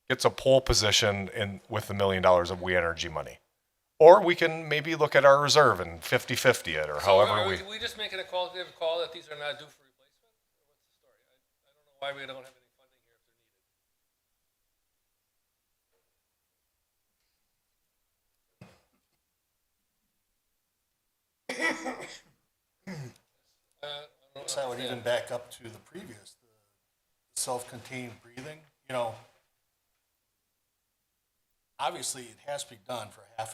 gets a pole position with $1 million of We Energy money. Or we can maybe look at our reserve and 50-50 it, or So however are we. we just making a qualitative call that these are not due for replacement? Or what's the story? I don't know why we don't have any funding here if they're needed. I don't So I would even understand. back up to the previous, the self-contained breathing, obviously it has to be done for $500,000.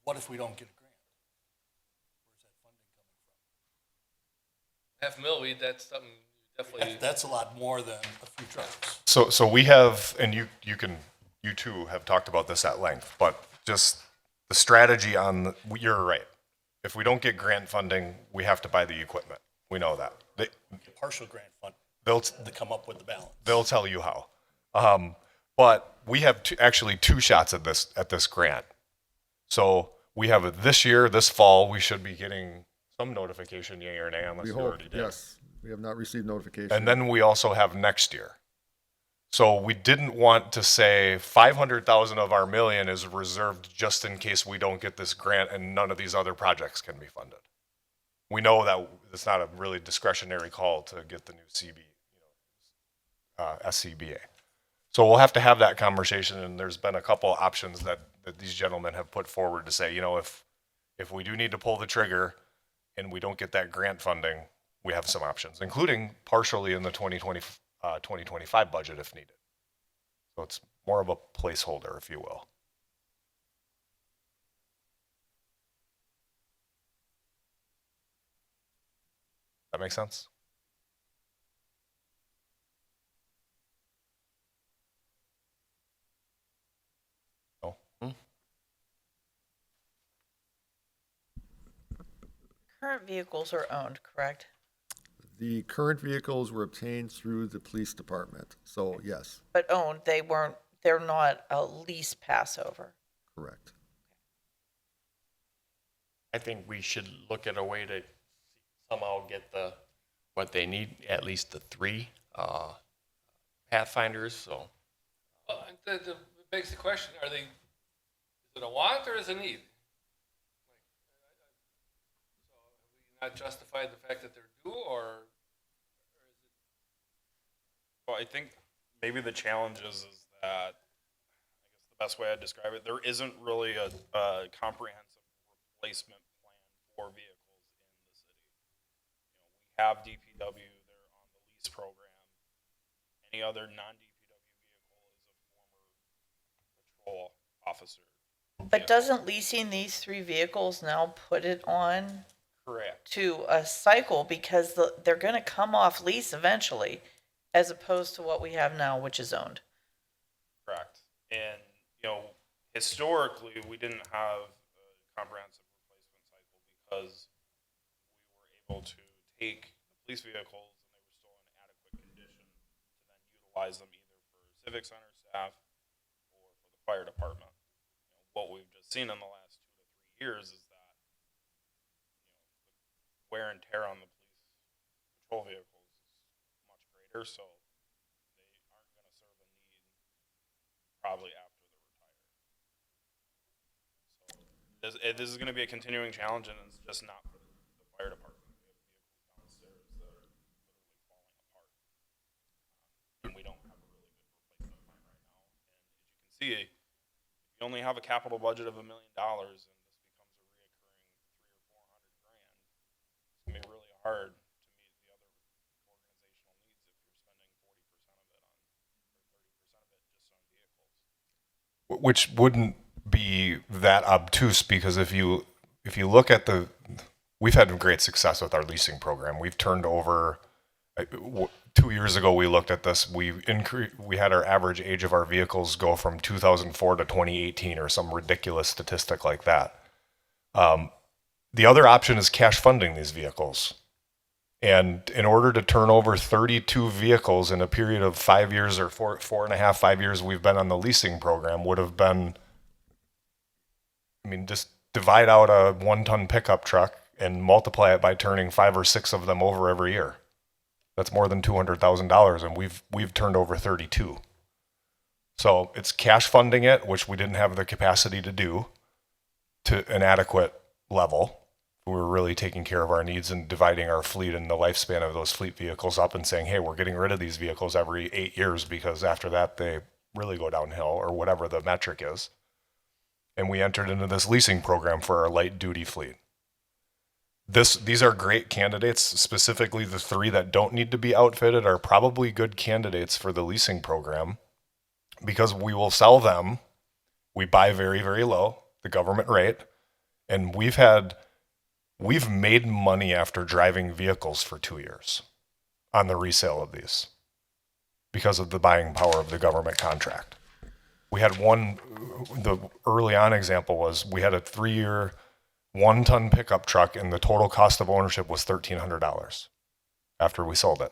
What if we don't get a grant? Where's that funding coming from? $500,000, that's something you definitely. That's a lot more than a few trucks. So we have, and you two have talked about this at length, but just the strategy you're right. If we don't get grant funding, we have to buy the equipment. We know that. Get partial grant fund They'll to come up with the balance. they'll tell you how. But we have actually two shots at this grant. So we have it this year, this fall. We should be getting some notification, yay or nay, unless We you hope, already did. yes. We have not received notification. And then we also have next year. So we didn't want to say 500,000 of our million is reserved just in case we don't get this grant and none of these other projects can be funded. We know that it's not a really discretionary call to get the new SCBA. So we'll have to have that conversation, and there's been a couple options that these gentlemen have put forward to say, if we do need to pull the trigger and we don't get that grant funding, we have some options, including partially in the 2025 budget if needed. So it's more of a placeholder, if you will. That make sense? No? Current vehicles are owned, correct? The current vehicles were obtained through the police department, so yes, But owned, they're not a lease passover. correct. I think we should look at a way to somehow get what they need, at least the 3 Pathfinders, so. Well, the begs the question, is it a want or is it a need? So have we not justified the fact that they're due, or is it? Well, I think maybe the challenge is that, I guess the best way I'd describe it, there isn't really a comprehensive replacement plan for vehicles in the city. We have DPW, they're on the lease program. Any other non-DPW vehicle is a former patrol officer. But doesn't leasing these 3 vehicles now put it on Correct. to a cycle, because they're going to come off lease eventually, as opposed to what we have now, which is owned? Correct. And, historically, we didn't have a comprehensive replacement cycle because we were able to take the police vehicles and they were still in adequate condition to then utilize them either for civic center staff or for the fire department. What we've just seen in the last 2 to 3 years is that, the wear and tear on the police patrol vehicles is much greater, so they aren't going to serve a need probably after they're retired. So this is going to be a continuing challenge, and it's just not for the fire department. We have vehicles downstairs that are literally falling apart, and we don't have a really good replacement plan right now. And as you can see, if you only have a capital budget of $1 million, and this becomes a reoccurring 300 or 400 grand, it's going to be really hard to meet the other organizational needs if you're spending 40% of it on, or 30% of it just on vehicles. Which wouldn't be that obtuse, because if you look at we've had great success with our leasing program. We've turned over 2 years ago, we looked at this. We had our average age of our vehicles go from 2004 to 2018, or some ridiculous statistic like that. The other option is cash funding these vehicles. And in order to turn over 32 vehicles in a period of 5 years, or 4.5, 5 years we've been on the leasing program, would have been, just divide out a 1-ton pickup truck and multiply it by turning 5 or 6 of them over every year. That's more than $200,000, and we've turned over 32. So it's cash funding it, which we didn't have the capacity to do to an adequate level. We were really taking care of our needs and dividing our fleet and the lifespan of those fleet vehicles up and saying, hey, we're getting rid of these vehicles every 8 years, because after that they really go downhill, or whatever the metric is. And we entered into this leasing program for our light duty fleet. These are great candidates. Specifically, the 3 that don't need to be outfitted are probably good candidates for the leasing program, because we will sell them. We buy very, very low, the government rate, and we've made money after driving vehicles for 2 years on the resale of these, because of the buying power of the government contract. We had the early on example was, we had a 3-year 1-ton pickup truck, and the total cost of ownership was $1,300 after we sold it.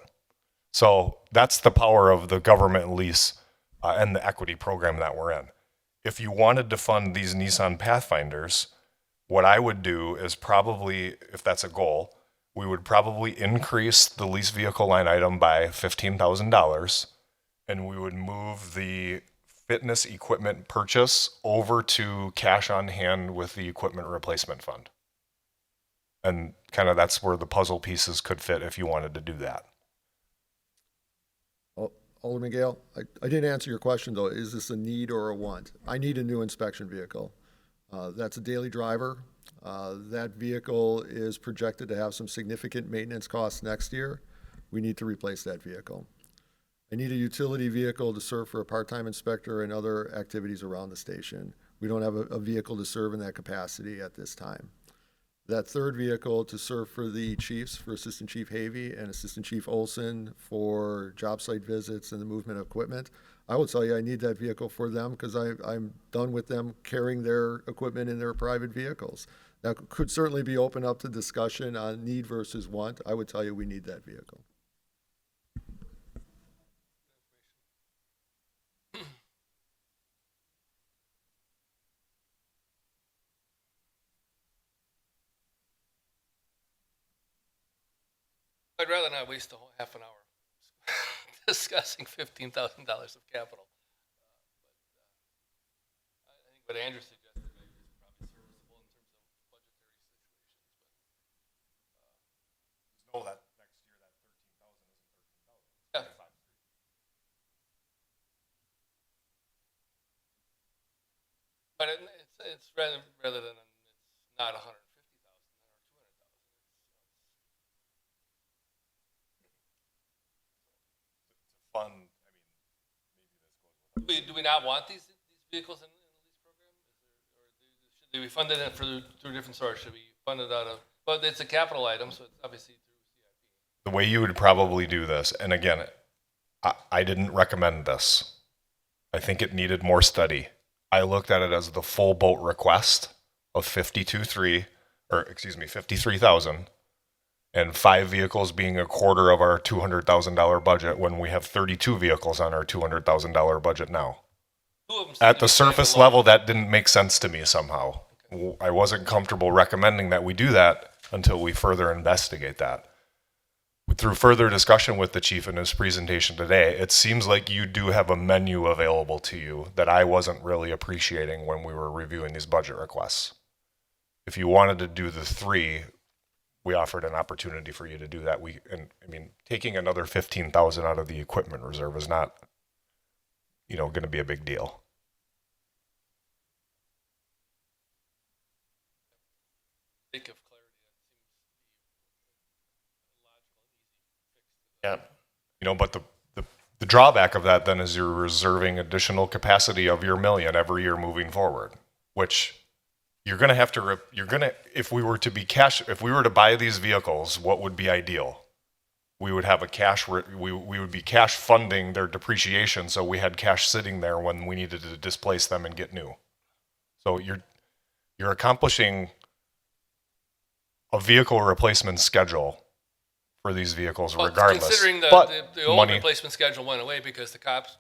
So that's the power of the government lease and the equity program that we're in. If you wanted to fund these Nissan Pathfinders, what I would do is probably, if that's a goal, we would probably increase the lease vehicle line item by $15,000 and we would move the fitness equipment purchase over to cash on hand with the equipment replacement fund. And kind of that's where the puzzle pieces could fit if you wanted to do that. Alderman Gale, I didn't answer your question though. Is this a need or a want? I need a new inspection vehicle. That's a daily driver. That vehicle is projected to have some significant maintenance costs next year. We need to replace that vehicle. I need a utility vehicle to serve for a part-time inspector and other activities around the station. We don't have a vehicle to serve in that capacity at this time. That third vehicle to serve for the chiefs, for Assistant Chief Havey and Assistant Chief Olson for job site visits and the movement of equipment. I will tell you, I need that vehicle for them because I'm done with them carrying their equipment in their private vehicles. That could certainly be open up to discussion on need versus want. I would tell you we need that vehicle. I'd rather not waste a whole half an hour discussing $15,000 of capital. I think what Andrew suggested maybe is probably serviceable in terms of budgetary situations. Know that next year that 13,000 isn't 13,000. Yeah. But it's rather than it's not 150,000 or 200,000. Fun. I mean, Do we not want these vehicles in the lease program? Should we fund it through a different source? Should we fund it out of? But it's a capital item, so it's obviously through CIP. the way you would probably do this, and again, I didn't recommend this. I think it needed more study. I looked at it as the full boat request of 53,000, and 5 vehicles being a quarter of our $200,000 budget when we have 32 vehicles on our $200,000 budget now. 2 of them At the seem to be surface standalone. level, that didn't make sense to me somehow. I wasn't comfortable recommending that we do that until we further investigate that. Through further discussion with the chief in his presentation today, it seems like you do have a menu available to you that I wasn't really appreciating when we were reviewing these budget requests. If you wanted to do the 3, we offered an opportunity for you to do that. Taking another 15,000 out of the equipment reserve is not, going to be a big deal. Sake of clarity, Yeah. But the drawback of that then is you're reserving additional capacity of your million every year moving forward, which you're going to have to, if we were to buy these vehicles, what would be ideal? We would have we would be cash funding their depreciation. So we had cash sitting there when we needed to displace them and get new. So you're accomplishing a vehicle replacement schedule for these vehicles Well, regardless. considering But the old money, replacement schedule went away because the cops,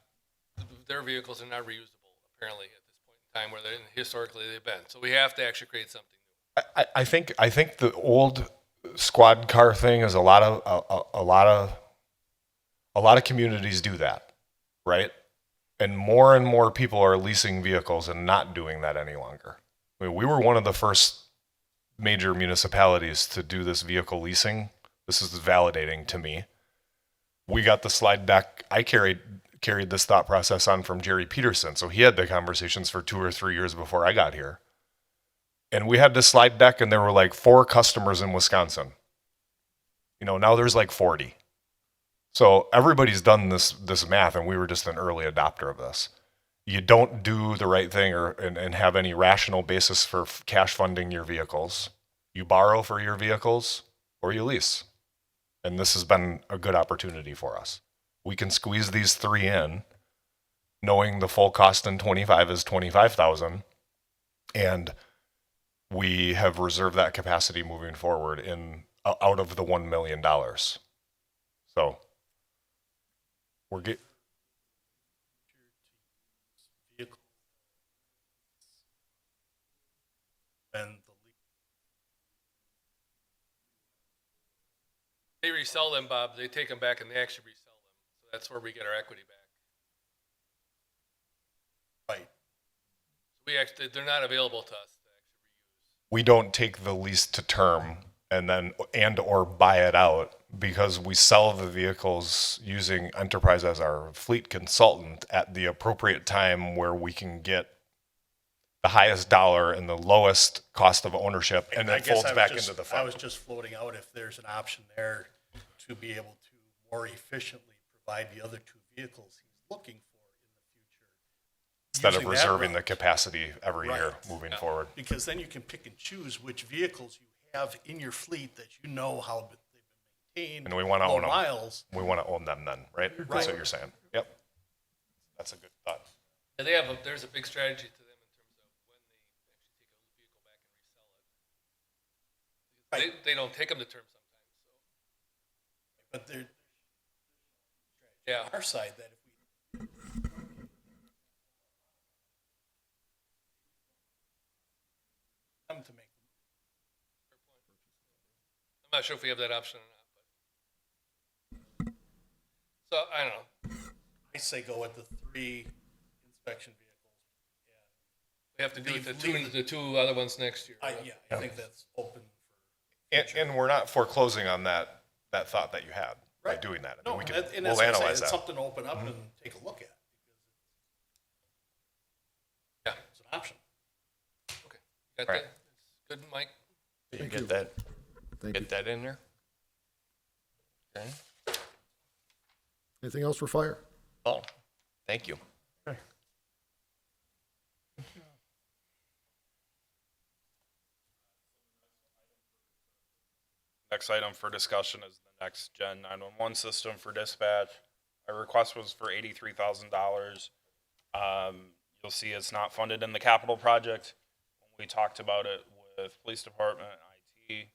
their vehicles are not reusable apparently at this point in time where historically they've been. So we have to actually create something new. I think the old squad car thing is a lot of communities do that, right? And more people are leasing vehicles and not doing that any longer. I mean, we were one of the first major municipalities to do this vehicle leasing. This is validating to me. We got the slide deck. I carried this thought process on from Jerry Peterson. So he had the conversations for 2 or 3 years before I got here. And we had this slide deck and there were like 4 customers in Wisconsin. Now there's like 40. So everybody's done this math and we were just an early adopter of this. You don't do the right thing and have any rational basis for cash funding your vehicles. You borrow for your vehicles or you lease. And this has been a good opportunity for us. We can squeeze these 3 in, knowing the full cost in 25 is 25,000, and we have reserved that capacity moving forward out of the $1 million. So we're And They resell them, Bob. They take them back and they actually resell them. So that's where we get our equity back. Right. We actually, they're not available to us to actually We don't take the lease to term and then, and or buy it out because we sell the vehicles using Enterprise as our fleet consultant at the appropriate time where we can get the highest dollar and the lowest cost of ownership, and I it guess folds I was back just- into the I fund. was just floating out if there's an option there to be able to more efficiently provide the other two vehicles he's looking for in the future. Instead of using that reserving the route. capacity every year Right. moving forward. Because then you can pick and choose which vehicles you have in your fleet that you know how they've been maintained. And we wanna low own 'em. miles. We want to own them then, right? That's Right. what you're saying. Yep. That's a good thought. Yeah, they have there's a big strategy to them in terms of when they actually take a vehicle back and resell it. They don't take them to term sometimes, so, But they're, yeah. on our side, that if we come to make, I'm not sure if we have that option or not, but. So, I don't know. I say go with the 3 inspection vehicles. We have to do Leave- the two other ones next year. I think that's open for. And we're not foreclosing on that thought that you had by Right. doing that. I No, mean, we can, and we'll that's what I'm saying, analyze it's that. something to open up and take a look at. Yeah. It's an option. Okay. Got Right. that? Good, Mike? You Thank get you. that, Thank you. get that in there? Okay. Anything else for fire? Oh, thank you. Next item for discussion is the next gen 911 system for dispatch. Our request was for $83,000. You'll see it's not funded in the capital project. When we talked about it with police department and IT,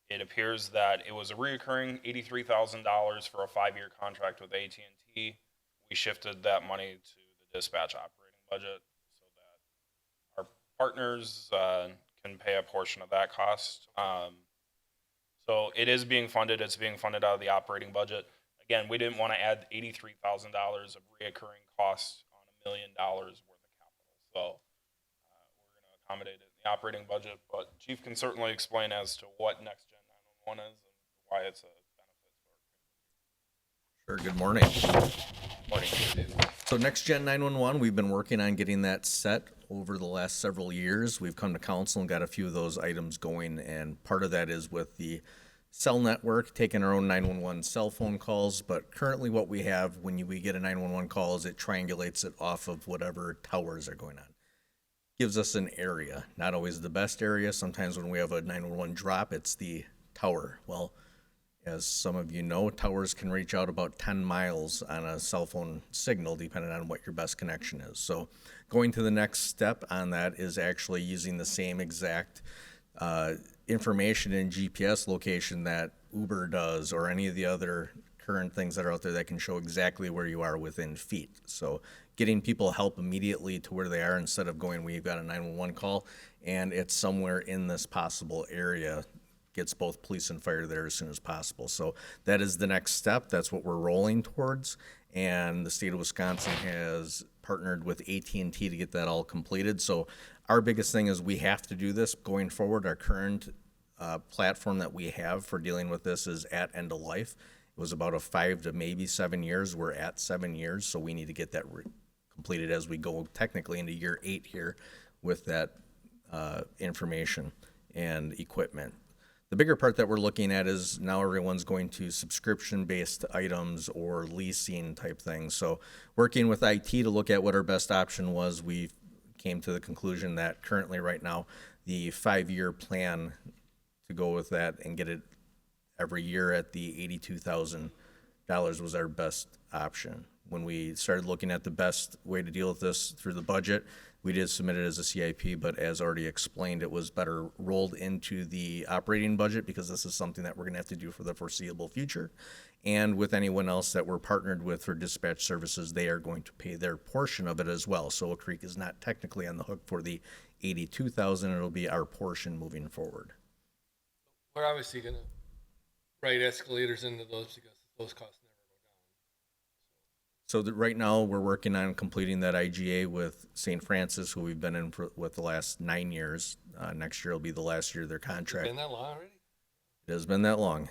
it appears that it was a reoccurring $83,000 for a 5-year contract with AT&T. We shifted that money to the dispatch operating budget so that our partners can pay a portion of that cost. So it is being funded. It's being funded out of the operating budget. Again, we didn't want to add $83,000 of reoccurring costs on $1 million worth of capital. So we're going to accommodate it in the operating budget. But Chief can certainly explain as to what Next Gen 911 is and why it's a benefit. Sure, good morning. So Next Gen 911, we've been working on getting that set over the last several years. We've come to council and got a few of those items going, and part of that is with the cell network, taking our own 911 cell phone calls, but currently what we have when we get a 911 call is it triangulates it off of whatever towers are going on. Gives us an area, not always the best area. Sometimes when we have a 911 drop, it's the tower. Well, as some of you know, towers can reach out about 10 miles on a cell phone signal, depending on what your best connection is. So going to the next step on that is actually using the same exact information in GPS location that Uber does or any of the other current things that are out there that can show exactly where you are within feet. So getting people help immediately to where they are instead of going, we've got a 911 call and it's somewhere in this possible area, gets both police and fire there as soon as possible. So that is the next step. That's what we're rolling towards. And the state of Wisconsin has partnered with AT&T to get that all completed. So our biggest thing is we have to do this going forward. Our current platform that we have for dealing with this is at end of life. It was about a 5 to maybe 7 years. We're at 7 years, so we need to get that completed as we go technically into year 8 here with that information and equipment. The bigger part that we're looking at is now everyone's going to subscription-based items or leasing type things. So working with IT to look at what our best option was, we came to the conclusion that currently right now, the 5-year plan to go with that and get it every year at the $82,000 was our best option. When we started looking at the best way to deal with this through the budget, we did submit it as a CIP, but as already explained, it was better rolled into the operating budget because this is something that we're gonna have to do for the foreseeable future. And with anyone else that we're partnered with for dispatch services, they are going to pay their portion of it as well. So Oak Creek is not technically on the hook for the $82,000, it'll be our portion moving forward. We're obviously gonna write escalators into those because those costs never go down. So that right now, we're working on completing that IGA with St. Francis, who we've been in with the last 9 years. Next year will be the last year of their contract. Been that long already? It has been that long.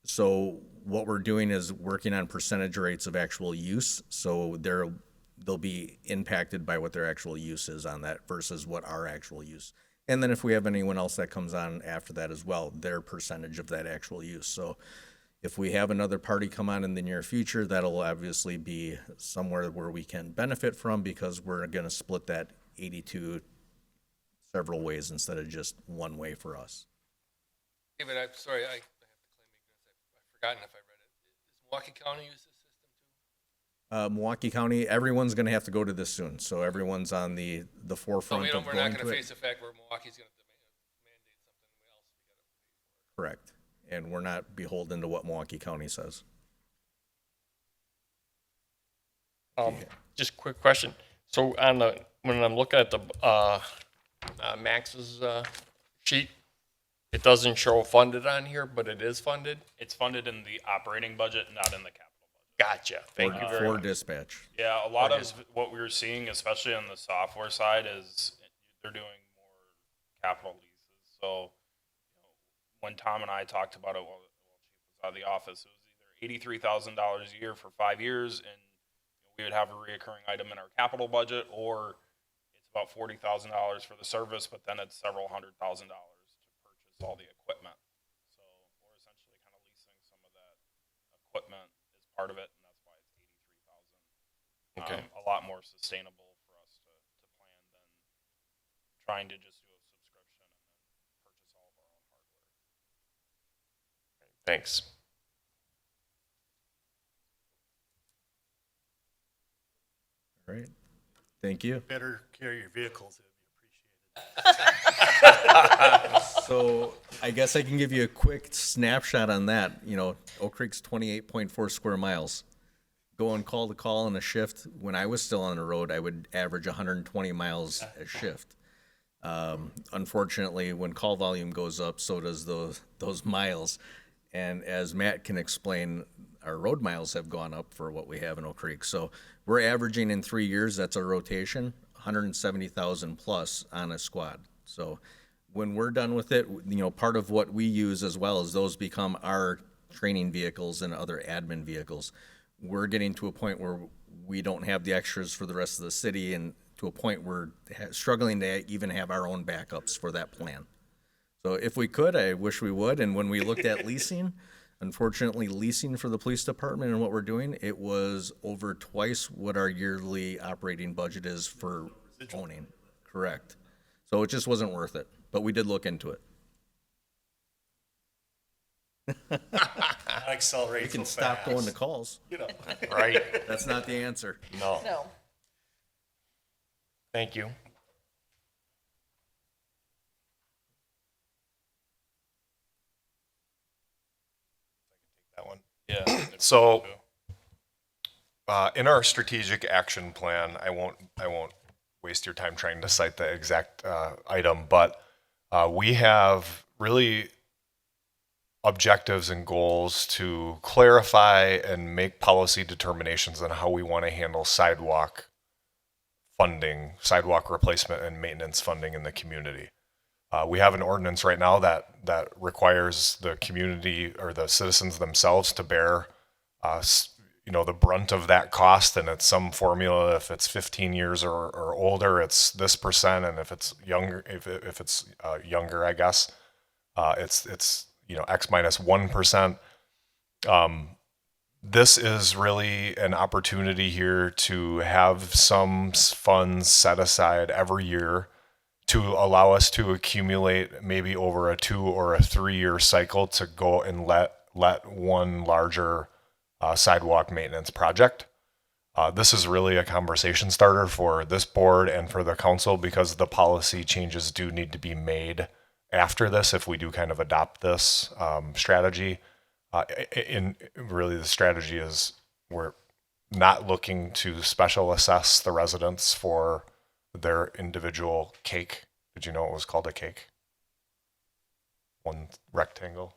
So what we're doing is working on percentage rates of actual use. So they'll be impacted by what their actual use is on that versus what our actual use. And then if we have anyone else that comes on after that as well, their percentage of that actual use. So if we have another party come on in the near future, that'll obviously be somewhere where we can benefit from because we're going to split that 82 several ways instead of just one way for us. David, I'm sorry, I have to claim ignorance. I've forgotten if I read it. Does Milwaukee County use this system too? Milwaukee County, everyone's going to have to go to this soon. So everyone's on the So forefront of we're going not to gonna it. face the fact where Milwaukee's gonna mandate something else we gotta pay for. Correct. And we're not beholden to what Milwaukee County says. Just quick question. So when I'm looking at the Max's sheet, it doesn't show funded on here, but it is funded? It's funded in the operating budget, not in the capital budget. Gotcha. Thank you very For much. dispatch. Yeah, a lot of what we were seeing, especially on the software side, is they're doing more capital leases. So, when Tom and I talked about it while Chief was out of the office, it was either $83,000 a year for 5 years, and we would have a reoccurring item in our capital budget, or it's about $40,000 for the service, but then it's several $100,000 to purchase all the equipment. So we're essentially kind of leasing some of that equipment as part of it, and that's why it's $83,000. Okay. A lot more sustainable for us to plan than trying to just do a subscription and then purchase all of our own hardware. Thanks. All right. Thank you. Better carry your vehicles, it'd be appreciated. So I guess I can give you a quick snapshot on that. Oak Creek's 28.4 square miles. Going call to call in a shift. When I was still on the road, I would average 120 miles a shift. Unfortunately, when call volume goes up, so does those miles. And as Matt can explain, our road miles have gone up for what we have in Oak Creek. So we're averaging in 3 years, that's our rotation, 170,000 plus on a squad. So when we're done with it, part of what we use as well is those become our training vehicles and other admin vehicles. We're getting to a point where we don't have the extras for the rest of the city, and to a point we're struggling to even have our own backups for that plan. So if we could, I wish we would. And when we looked at leasing, unfortunately, leasing for the police department and what we're doing, it was over twice what our yearly operating budget is for owning. Correct. So it just wasn't worth it, but we did look into it. Not accelerate We can so stop fast. going to calls. Right. That's not the answer. No. No. Thank you. That one. Yeah. So, in our strategic action plan, I won't waste your time trying to cite the exact item, but we have really objectives and goals to clarify and make policy determinations on how we want to handle sidewalk funding, sidewalk replacement and maintenance funding in the community. We have an ordinance right now that requires the community or the citizens themselves to bear, the brunt of that cost, and it's some formula. If it's 15 years or older, it's this percent, and if it's younger, if it's younger, I guess, it's X minus 1%. This is really an opportunity here to have some funds set aside every year to allow us to accumulate maybe over a 2 or a 3 year cycle to go and let one larger sidewalk maintenance project. This is really a conversation starter for this board and for the council, because the policy changes do need to be made after this if we do kind of adopt this strategy. Really the strategy is we're not looking to special assess the residents for their individual cake. Did you know it was called a cake? One rectangle.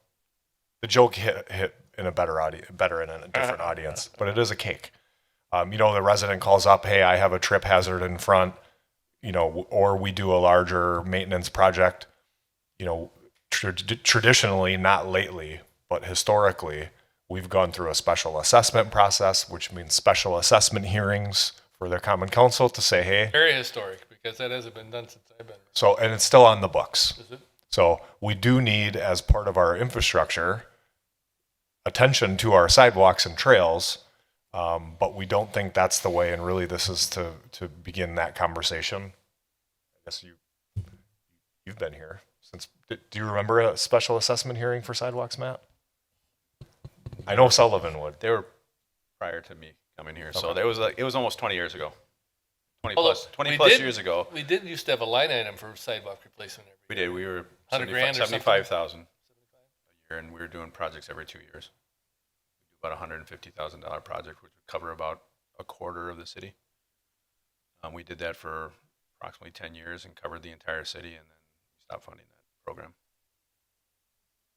The joke hit in a better better in a different audience, but it is a cake. The resident calls up, hey, I have a trip hazard in front, or we do a larger maintenance project. Traditionally, not lately, but historically, we've gone through a special assessment process, which means special assessment hearings for the common council to say, hey, Very historic, because that hasn't been done since I've been. so, and it's still on the books. Is it? So we do need, as part of our infrastructure, attention to our sidewalks and trails. But we don't think that's the way, and really this is to begin that conversation. I guess you've been here since, do you remember a special assessment hearing for sidewalks, Matt? I know Sullivan would. They were prior to me coming here, so it was almost 20 years ago. 20 Although, plus, 20 we plus did- years ago. We did used to have a line item for sidewalk replacement every We did. We were 100 grand or something? 75,000 a year, and we were doing projects every 2 years. We do about $150,000 project, which would cover about a quarter of the city. We did that for approximately 10 years and covered the entire city, and then we stopped funding that program.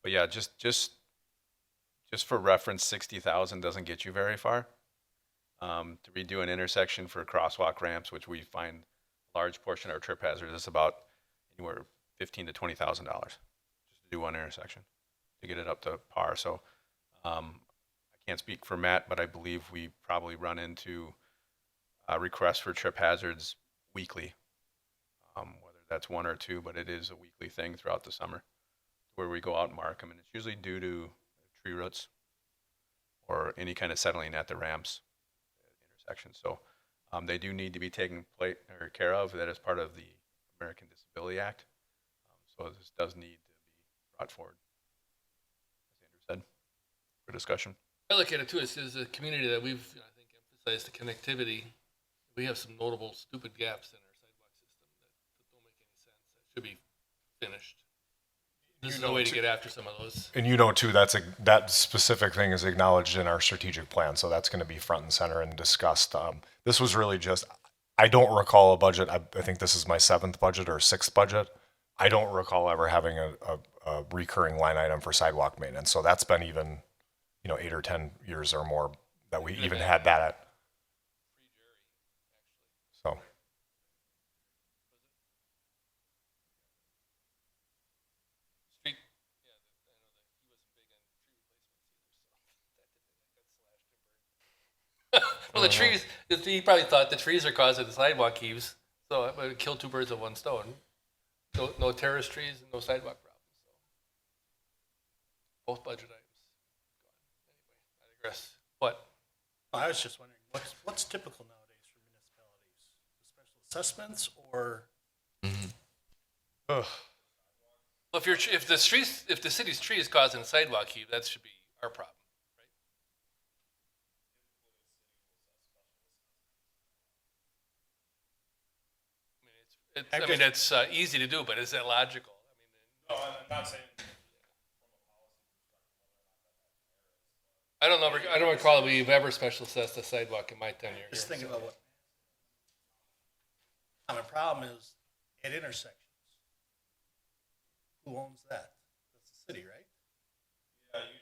But yeah, just for reference, 60,000 doesn't get you very far. To redo an intersection for crosswalk ramps, which we find a large portion of our trip hazards, is about anywhere $15,000 to $20,000 just to do one intersection to get it up to par. So I can't speak for Matt, but I believe we probably run into requests for trip hazards weekly, whether that's one or two, but it is a weekly thing throughout the summer where we go out and mark them, and it's usually due to tree roots or any kind of settling at the ramps intersections. So they do need to be taken care of. That is part of the American Disability Act. So this does need to be brought forward, as Andrew said, for discussion. I look at it too, as a community that we've, I think, emphasized the connectivity. We have some notable stupid gaps in our sidewalk system that don't make any sense, that should be finished. This is the way to get after some of those. And too, that specific thing is acknowledged in our strategic plan, so that's going to be front and center and discussed. This was really just, I don't recall a budget. I think this is my 7th budget or 6th budget. I don't recall ever having a recurring line item for sidewalk maintenance. So that's been even, 8 or 10 years or more that we even had that at. So. Street, yeah, I know that he wasn't big on tree replacements either, so that got slashed and burned. Well, the trees, he probably thought the trees are causing the sidewalk heaves, so it would kill 2 birds with 1 stone. No terrace trees and no sidewalk problems, so. Both budget items. Anyway, I digress. What? I was just wondering, what's typical nowadays for municipalities? Special assessments or? Ugh. Well, if the city's tree is causing a sidewalk heave, that should be our problem, right? It's easy to do, but is that logical? No, I'm not saying. I don't know. I don't recall that we've ever special assessed a sidewalk in my tenure here. Just think about what. The problem is at intersections. Who owns that? That's the city, right? Yeah, usually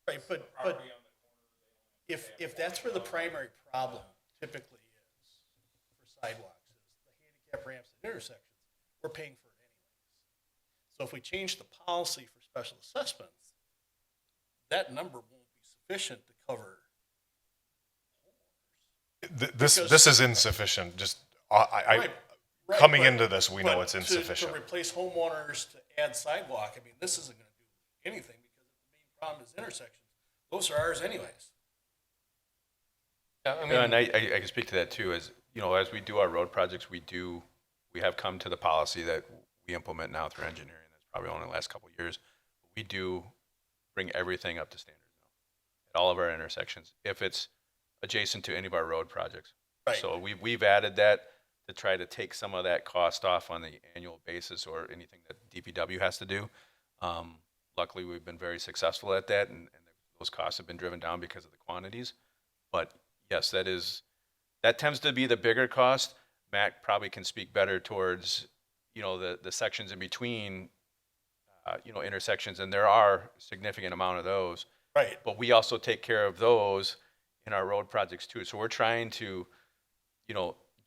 Right, but if that's where the primary problem typically is for sidewalks, is the handicap ramps at intersections, we're paying for it anyways. So if we change the policy for special assessments, that number won't be sufficient to cover. This is insufficient. Just Right, coming but- into this, we know but it's to- insufficient. To replace homeowners to add sidewalk, I mean, this isn't gonna do anything because the main problem is intersections. Those are ours anyways. Yeah, I mean, Yeah, and I can speak to that too. As as we do our road projects, we have come to the policy that we implement now through engineering. That's probably only the last couple of years. We do bring everything up to standard now at all of our intersections, if it's adjacent to any of our road projects. Right. So we've added that to try to take some of that cost off on the annual basis or anything that DPW has to do. Luckily, we've been very successful at that, and those costs have been driven down because of the quantities. But yes, that tends to be the bigger cost. Matt probably can speak better towards, the sections in between intersections, and there are significant amount of those. Right. But we also take care of those in our road projects too. So we're trying to,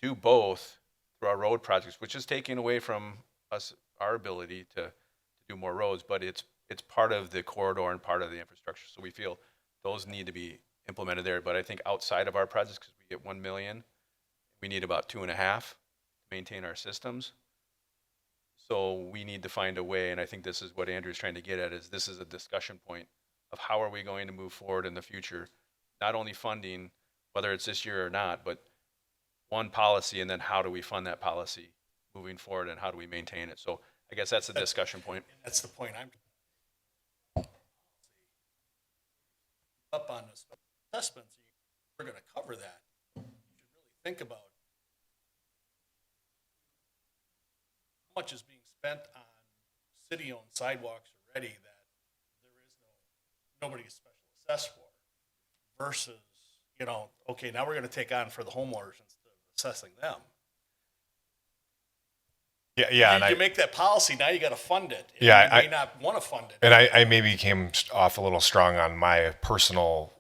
do both through our road projects, which is taking away from us our ability to do more roads, but it's part of the corridor and part of the infrastructure. So we feel those need to be implemented there. But I think outside of our projects, because we get 1 million, we need about 2.5 to maintain our systems. So we need to find a way, and I think this is what Andrew's trying to get at, is this is a discussion point of how are we going to move forward in the future, not only funding, whether it's this year or not, but one policy, and then how do we fund that policy moving forward, and how do we maintain it? So I guess that's a discussion point. That's the point I'm up on this assessment. We're going to cover that. You should really think about how much is being spent on city-owned sidewalks already that there is nobody is special assessed for, versus, okay, now we're going to take on for the homeowners instead of assessing them. Yeah, and You make that policy, now you got to fund it. And Yeah, you may not want to fund it. And I maybe came off a little strong on my personal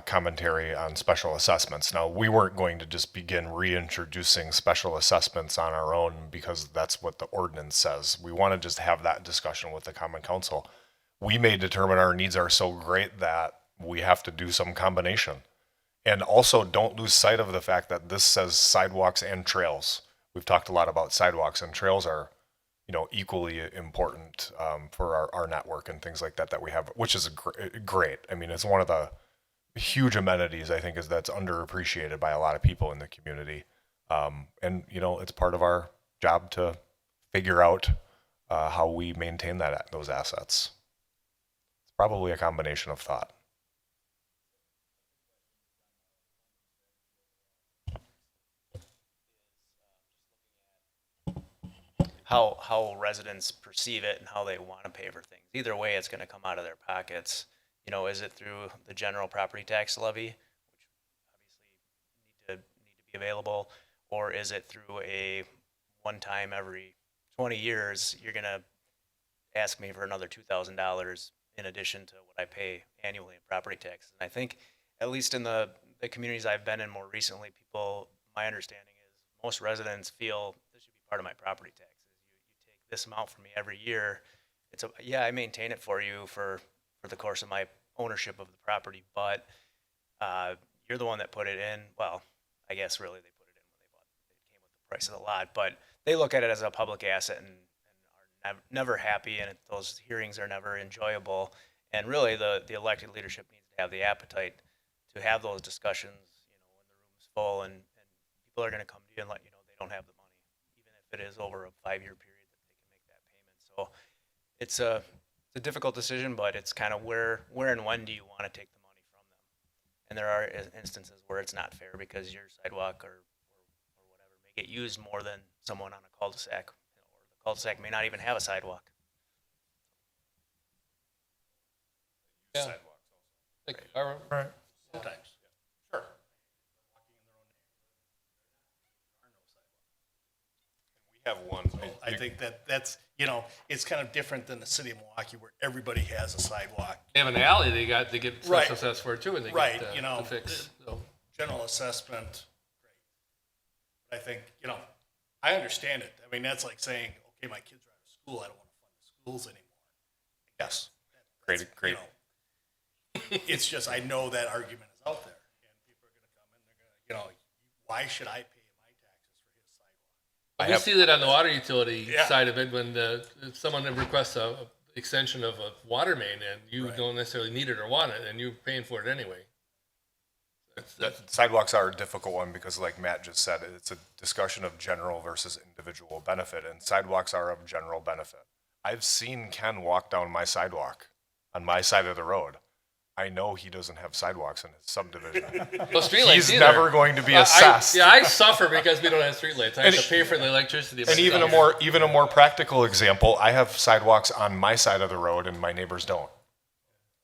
commentary on special assessments. Now, we weren't going to just begin reintroducing special assessments on our own because that's what the ordinance says. We want to just have that discussion with the Common Council. We may determine our needs are so great that we have to do some combination. And also, don't lose sight of the fact that this says sidewalks and trails. We've talked a lot about sidewalks, and trails are, equally important for our network and things like that we have, which is great. I mean, it's one of the huge amenities, I think, is that's underappreciated by a lot of people in the community. And, it's part of our job to figure out how we maintain those assets. It's probably a combination of thought. How residents perceive it and how they want to pay for things. Either way, it's going to come out of their pockets. Is it through the general property tax levy, which obviously need to be available, or is it through a one time every 20 years, you're going to ask me for another $2,000 in addition to what I pay annually in property taxes? And I think, at least in the communities I've been in more recently, my understanding is most residents feel this should be part of my property taxes. You take this amount from me every year. I maintain it for you for the course of my ownership of the property, but you're the one that put it in. Well, I guess really they put it in when it came with the price of the lot, but they look at it as a public asset and are never happy, and those hearings are never enjoyable. And really, the elected leadership needs to have the appetite to have those discussions, when the room's full and people are going to come to you and let you know they don't have the money, even if it is over a 5-year period that they can make that payment. So it's a difficult decision, but it's kind of where and when do you want to take the money from them? And there are instances where it's not fair because your sidewalk or whatever may get used more than someone on a cul-de-sac, or the cul-de-sac may not even have a sidewalk. Yeah. Right. Sometimes. Sure. We have one. I think that's, it's kind of different than the city of Milwaukee where everybody has a sidewalk. They have an alley they get Right. special assessed for too, and they Right, get the fix. So. General assessment, great. I think, I understand it. I mean, that's like saying, okay, my kids are out of school, I don't want to fund the schools anymore. Yes. Great. It's just, I know that argument is out there, and people are gonna come in, they're gonna, why should I pay my taxes for his sidewalk? We see that on the water utility Yeah. side of it when if someone requests a extension of a water main and you Right. don't necessarily need it or want it, and you're paying for it anyway. Sidewalks are a difficult one because, like Matt just said, it's a discussion of general versus individual benefit, and sidewalks are of general benefit. I've seen Ken walk down my sidewalk on my side of the road. I know he doesn't have sidewalks in his subdivision. Well, streetlights He's either. never going to be assessed. I suffer because we don't have streetlights. I have And to pay for the electricity. And even a more practical example, I have sidewalks on my side of the road and my neighbors don't.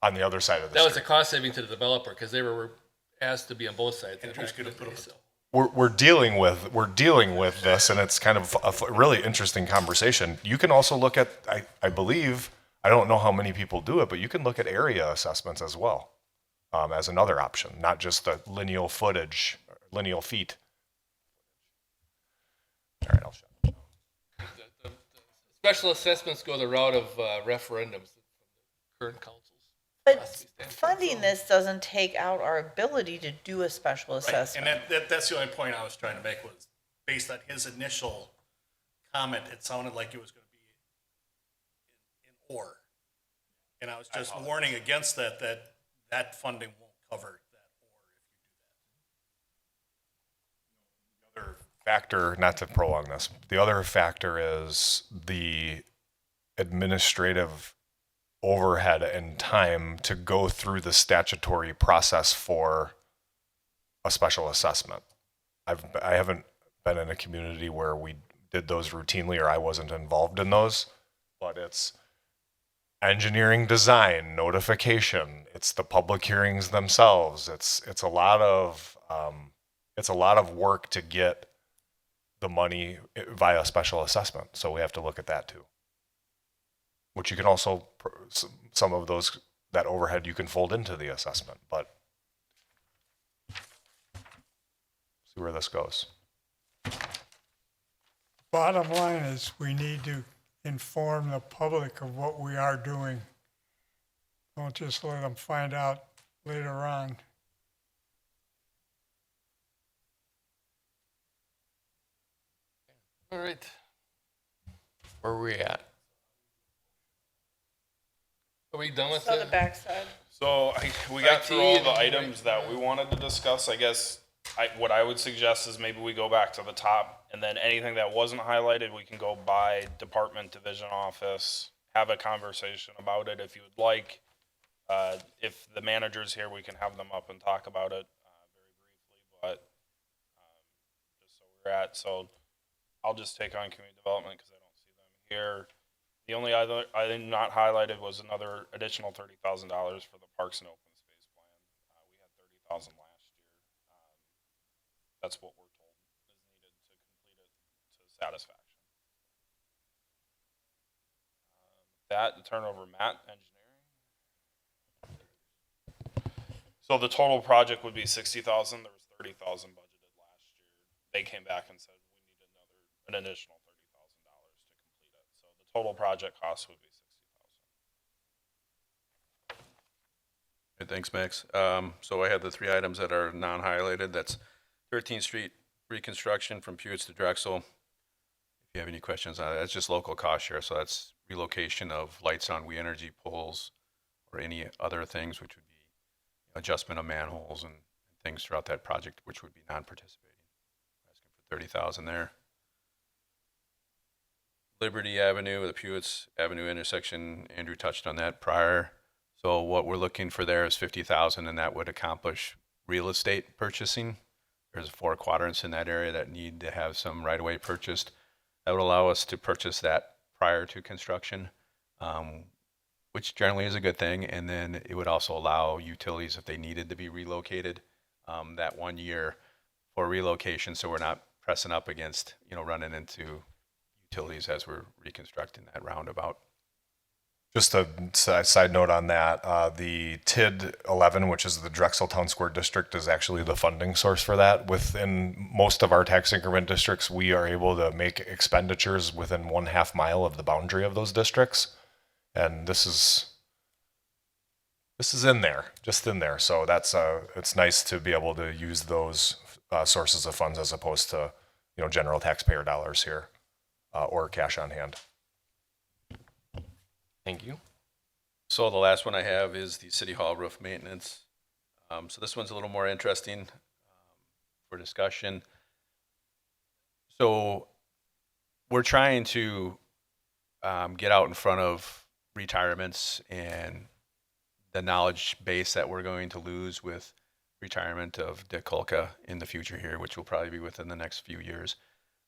On the other side of the that was a street. cost saving to the developer because they were asked to be on both sides. And who's gonna put up with it? We're dealing with this, and it's kind of a really interesting conversation. You can also look at, I believe, I don't know how many people do it, but you can look at area assessments as well, as another option, not just the lineal footage, lineal feet. All right, I'll shut up. The special assessments go the route of referendums from the current councils. But funding this doesn't take out our ability to do a special Right, assessment. and that's the only point I was trying to make was, based on his initial comment, it sounded like it was gonna be in or. And I was just warning against that that funding won't cover that or if you do that. The other factor, not to prolong this, the other factor is the administrative overhead and time to go through the statutory process for a special assessment. I haven't been in a community where we did those routinely, or I wasn't involved in those, but it's engineering design, notification, it's the public hearings themselves. It's a lot of work to get the money via special assessment. So we have to look at that too. Which you can also, some of those, that overhead you can fold into the assessment, but see where this goes. Bottom line is we need to inform the public of what we are doing. Don't just let them find out later on. All right. Where are we at? Are we done with So the it? backside. So we got through all IT the and- items that we wanted to discuss. I guess what I would suggest is maybe we go back to the top, and then anything that wasn't highlighted, we can go by department, division, office, have a conversation about it if you would like. If the manager's here, we can have them up and talk about it very briefly, but just so we're at. So I'll just take on community development because I don't see them here. The only other item not highlighted was another additional $30,000 for the Parks and Open Space Plan. We had 30,000 last year. That's what we're told is needed to complete it to satisfaction. That, the turnover, Matt, engineering. So the total project would be 60,000. There was 30,000 budgeted last year. They came back and said we need an additional $30,000 to complete it. So the total project cost would be 60,000. Thanks, Max. So I had the three items that are non-highlighted. That's 13th Street reconstruction from Pewitz to Drexel. If you have any questions on it, that's just local cost share. So that's relocation of lights on We Energy poles or any other things, which would be adjustment of manholes and things throughout that project, which would be non-participating. Asking for 30,000 there. Liberty Avenue, the Pewitz Avenue intersection, Andrew touched on that prior. So what we're looking for there is 50,000, and that would accomplish real estate purchasing. There's 4 quadrants in that area that need to have some right-of-way purchased. That would allow us to purchase that prior to construction, which generally is a good thing. And then it would also allow utilities, if they needed to be relocated, that 1 year for relocation. So we're not pressing up against, running into utilities as we're reconstructing that roundabout. Just a side note on that, the TID 11, which is the Drexel Town Square District, is actually the funding source for that. Within most of our tax increment districts, we are able to make expenditures within 1/2 mile of the boundary of those districts. And this is in there, just in there. So it's nice to be able to use those sources of funds as opposed to, general taxpayer dollars here or cash on hand. Thank you. So the last one I have is the City Hall roof maintenance. So this one's a little more interesting for discussion. So we're trying to get out in front of retirements and the knowledge base that we're going to lose with retirement of Dick Kolka in the future here, which will probably be within the next few years.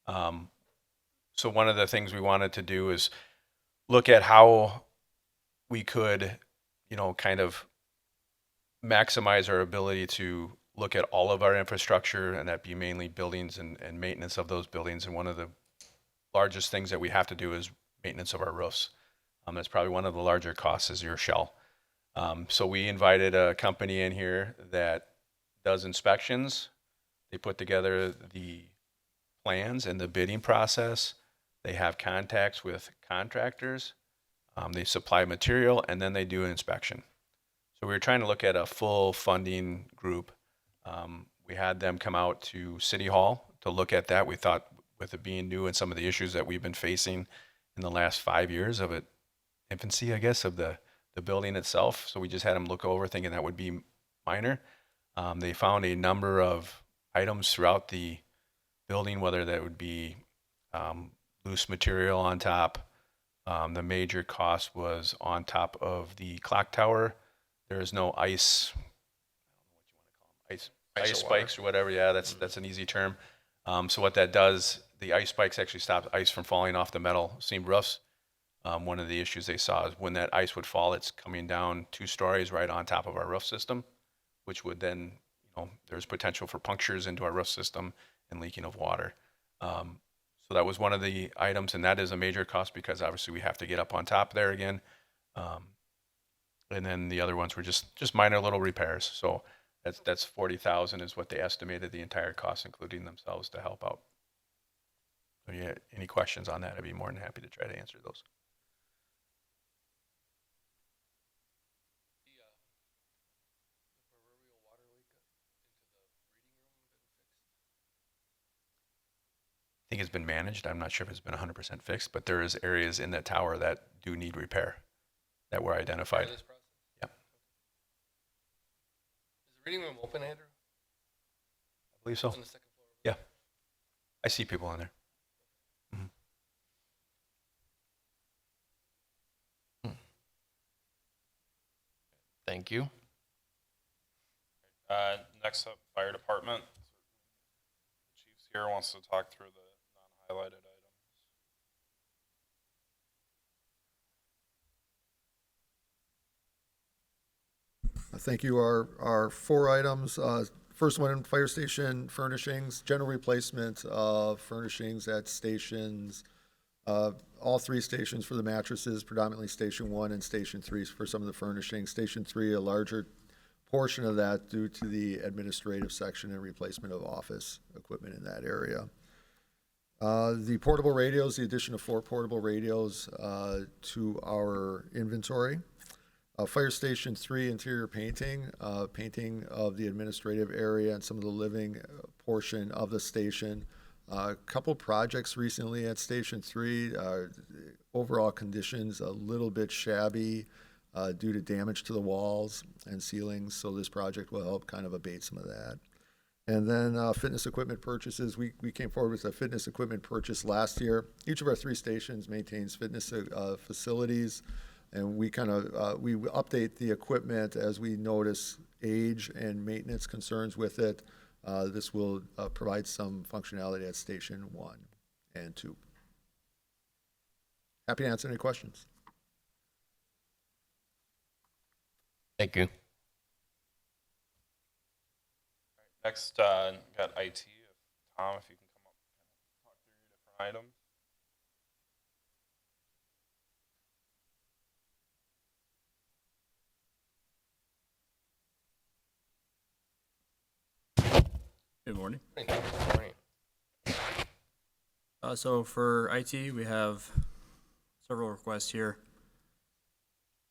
So one of the things we wanted to do is look at how we could, kind of maximize our ability to look at all of our infrastructure, and that be mainly buildings and maintenance of those buildings. And one of the largest things that we have to do is maintenance of our roofs. That's probably one of the larger costs is your shell. So we invited a company in here that does inspections. They put together the plans and the bidding process. They have contacts with contractors. They supply material, and then they do an inspection. So we were trying to look at a full funding group. We had them come out to City Hall to look at that. We thought with it being new and some of the issues that we've been facing in the last 5 years of it, infancy, I guess, of the building itself. So we just had them look over thinking that would be minor. They found a number of items throughout the building, whether that would be loose material on top. The major cost was on top of the clock tower. There is no ice, ice spikes or whatever. Yeah, that's an easy term. So what that does, the ice spikes actually stop ice from falling off the metal seamed roofs. One of the issues they saw is when that ice would fall, it's coming down 2 stories right on top of our roof system, which would then, there's potential for punctures into our roof system and leaking of water. So that was one of the items, and that is a major cost because obviously we have to get up on top there again. And then the other ones were just minor little repairs. So that's 40,000 is what they estimated the entire cost, including themselves, to help out. So yeah, any questions on that? I'd be more than happy to try to answer those. I think it's been managed. I'm not sure if it's been 100% fixed, but there is areas in that tower that do need repair that were identified. This process? Yep. Is the reading room open, Andrew? I believe so. On the second floor? Yeah. I see people in there. Thank you. Next up, fire department. The chief's here, wants to talk through the non-highlighted items. Thank you. Our 4 items. First one, fire station furnishings, general replacement of furnishings at stations. All 3 stations for the mattresses, predominantly Station 1 and Station 3 for some of the furnishings. Station 3, a larger portion of that due to the administrative section and replacement of office equipment in that area. The portable radios, the addition of 4 portable radios to our inventory. Fire Station 3, interior painting, painting of the administrative area and some of the living portion of the station. A couple projects recently at Station 3. Overall conditions a little bit shabby due to damage to the walls and ceilings, so this project will help kind of abate some of that. And then fitness equipment purchases. We came forward with a fitness equipment purchase last year. Each of our 3 stations maintains fitness facilities, and we kind of we update the equipment as we notice age and maintenance concerns with it. This will provide some functionality at Station 1 and 2. Happy to answer any questions. Thank you. Next, got IT. Tom, if you can come up and talk through your different items. Good morning. Good morning. So for IT, we have several requests here.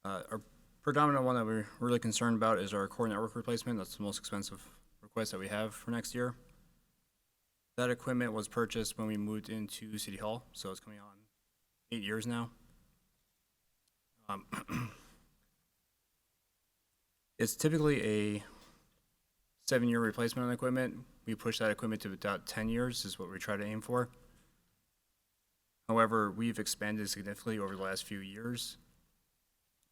Our predominant one that we're really concerned about is our core network replacement. That's the most expensive request that we have for next year. That equipment was purchased when we moved into City Hall, so it's coming on 8 years now. It's typically a 7-year replacement on equipment. We push that equipment to about 10 years is what we try to aim for. However, we've expanded significantly over the last few years.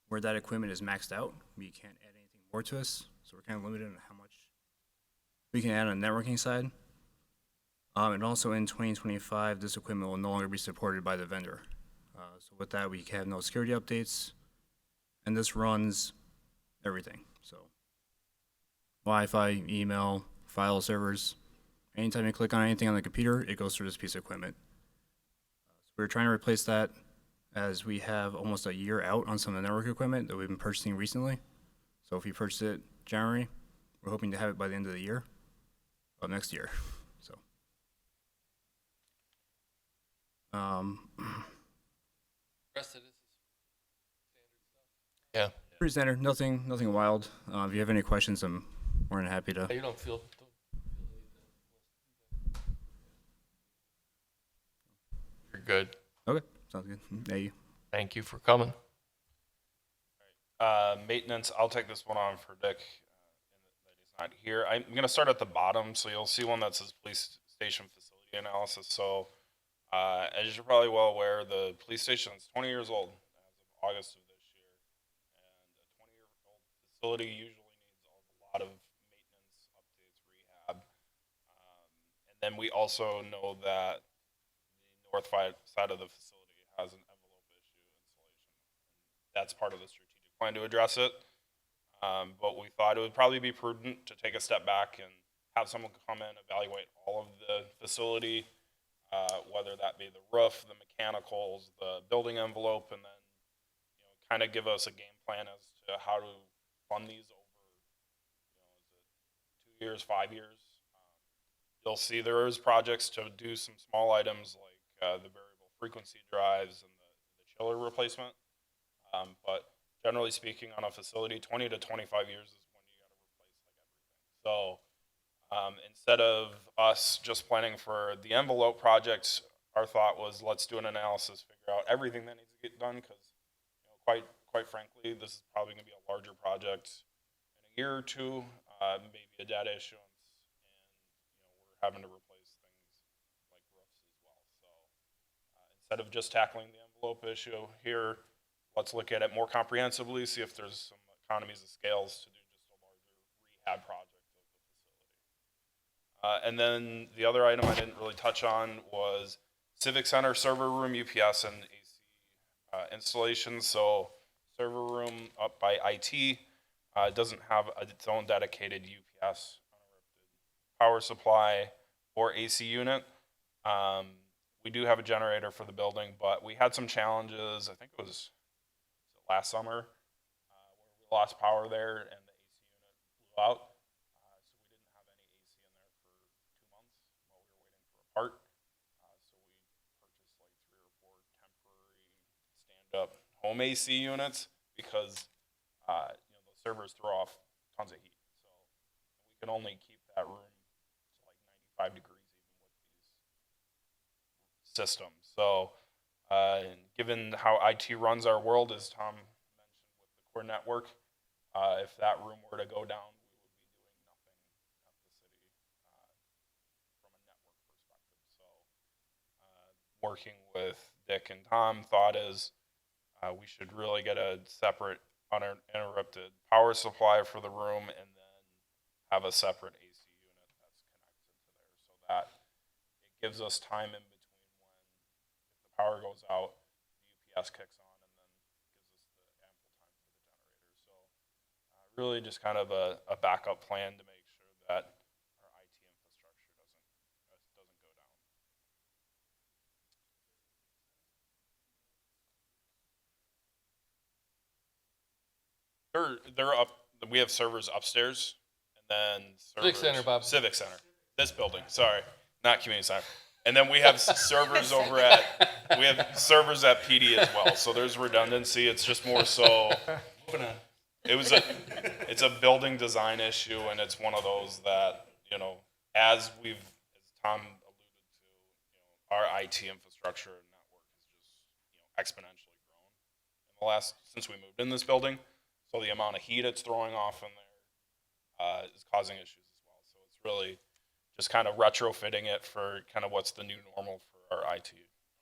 Where that equipment is maxed out, we can't add anything more to us, so we're kind of limited on how much we can add on the networking side. And also in 2025, this equipment will no longer be supported by the vendor. So with that, we can have no security updates, and this runs everything. So Wi-Fi, email, file servers. Anytime you click on anything on the computer, it goes through this piece of equipment. So we're trying to replace that as we have almost a year out on some of the network equipment that we've been purchasing recently. So if we purchase it January, we're hoping to have it by the end of the year, of next year. So, Rest of this is Yeah. pretty standard, nothing wild. If you have any questions, I'm more than happy to. you don't feel. You're good. Okay, sounds good. Thank you. Thank you for coming. Maintenance, I'll take this one on for Dick, that he's not here. I'm gonna start at the bottom, so you'll see one that says police station facility analysis. So, as you're probably well aware, the police station is 20 years old as of August of this year. And a 20-year-old facility usually needs a lot of maintenance, updates, rehab. And then we also know that the north side of the facility has an envelope issue installation. That's part of the strategic plan to address it. But we thought it would probably be prudent to take a step back and have someone come in, evaluate all of the facility, whether that be the roof, the mechanicals, the building envelope, and then, you know, kind of give us a game plan as to how to fund these over, you know, is it 2 years, 5 years? You'll see there is projects to do some small items like the variable frequency drives and the chiller replacement. But generally speaking, on a facility, 20 to 25 years is when you got to replace like everything. So instead of us just planning for the envelope projects, our thought was let's do an analysis, figure out everything that needs to get done, because, you know, quite frankly, this is probably going to be a larger project in a year or two, maybe a debt issuance, and, you know, we're having to replace things like roofs as well. So instead of just tackling the envelope issue here, let's look at it more comprehensively, see if there's some economies of scales to do just a larger rehab project of the facility. And then the other item I didn't really touch on was Civic Center server room, UPS, and AC installation. So server room up by IT doesn't have its own dedicated UPS, uninterrupted power supply, or AC unit. We do have a generator for the building, but we had some challenges. I think it was last summer, where we lost power there and the AC unit blew out. So we didn't have any AC in there for 2 months while we were waiting for a part. So we purchased like 3 or 4 temporary stand-up home AC units because you know, the servers throw off tons of heat. So we can only keep that room to like 95 degrees even with these systems. So given how IT runs our world, as Tom mentioned with the core network, if that room were to go down, we would be doing nothing at the city from a network perspective. So working with Dick and Tom, thought is we should really get a separate uninterrupted power supply for the room and then have a separate AC unit that's connected to there so that it gives us time in between power goes out, the UPS kicks on, and then gives us the ample time for the generator. So really just kind of a backup plan to make sure that our IT infrastructure doesn't go down. They're up. We have servers upstairs, and then Civic Center, Bob. Civic Center. This building, sorry, not community center. And then we have servers over at PD as well. So there's redundancy. It's just more so. It's a building design issue, and it's one of those that, you know, as Tom alluded to, you know, our IT infrastructure and network has just, you know, exponentially grown in the last since we moved in this building. So the amount of heat it's throwing off in there is causing issues as well. So it's really just kind of retrofitting it for kind of what's the new normal for our IT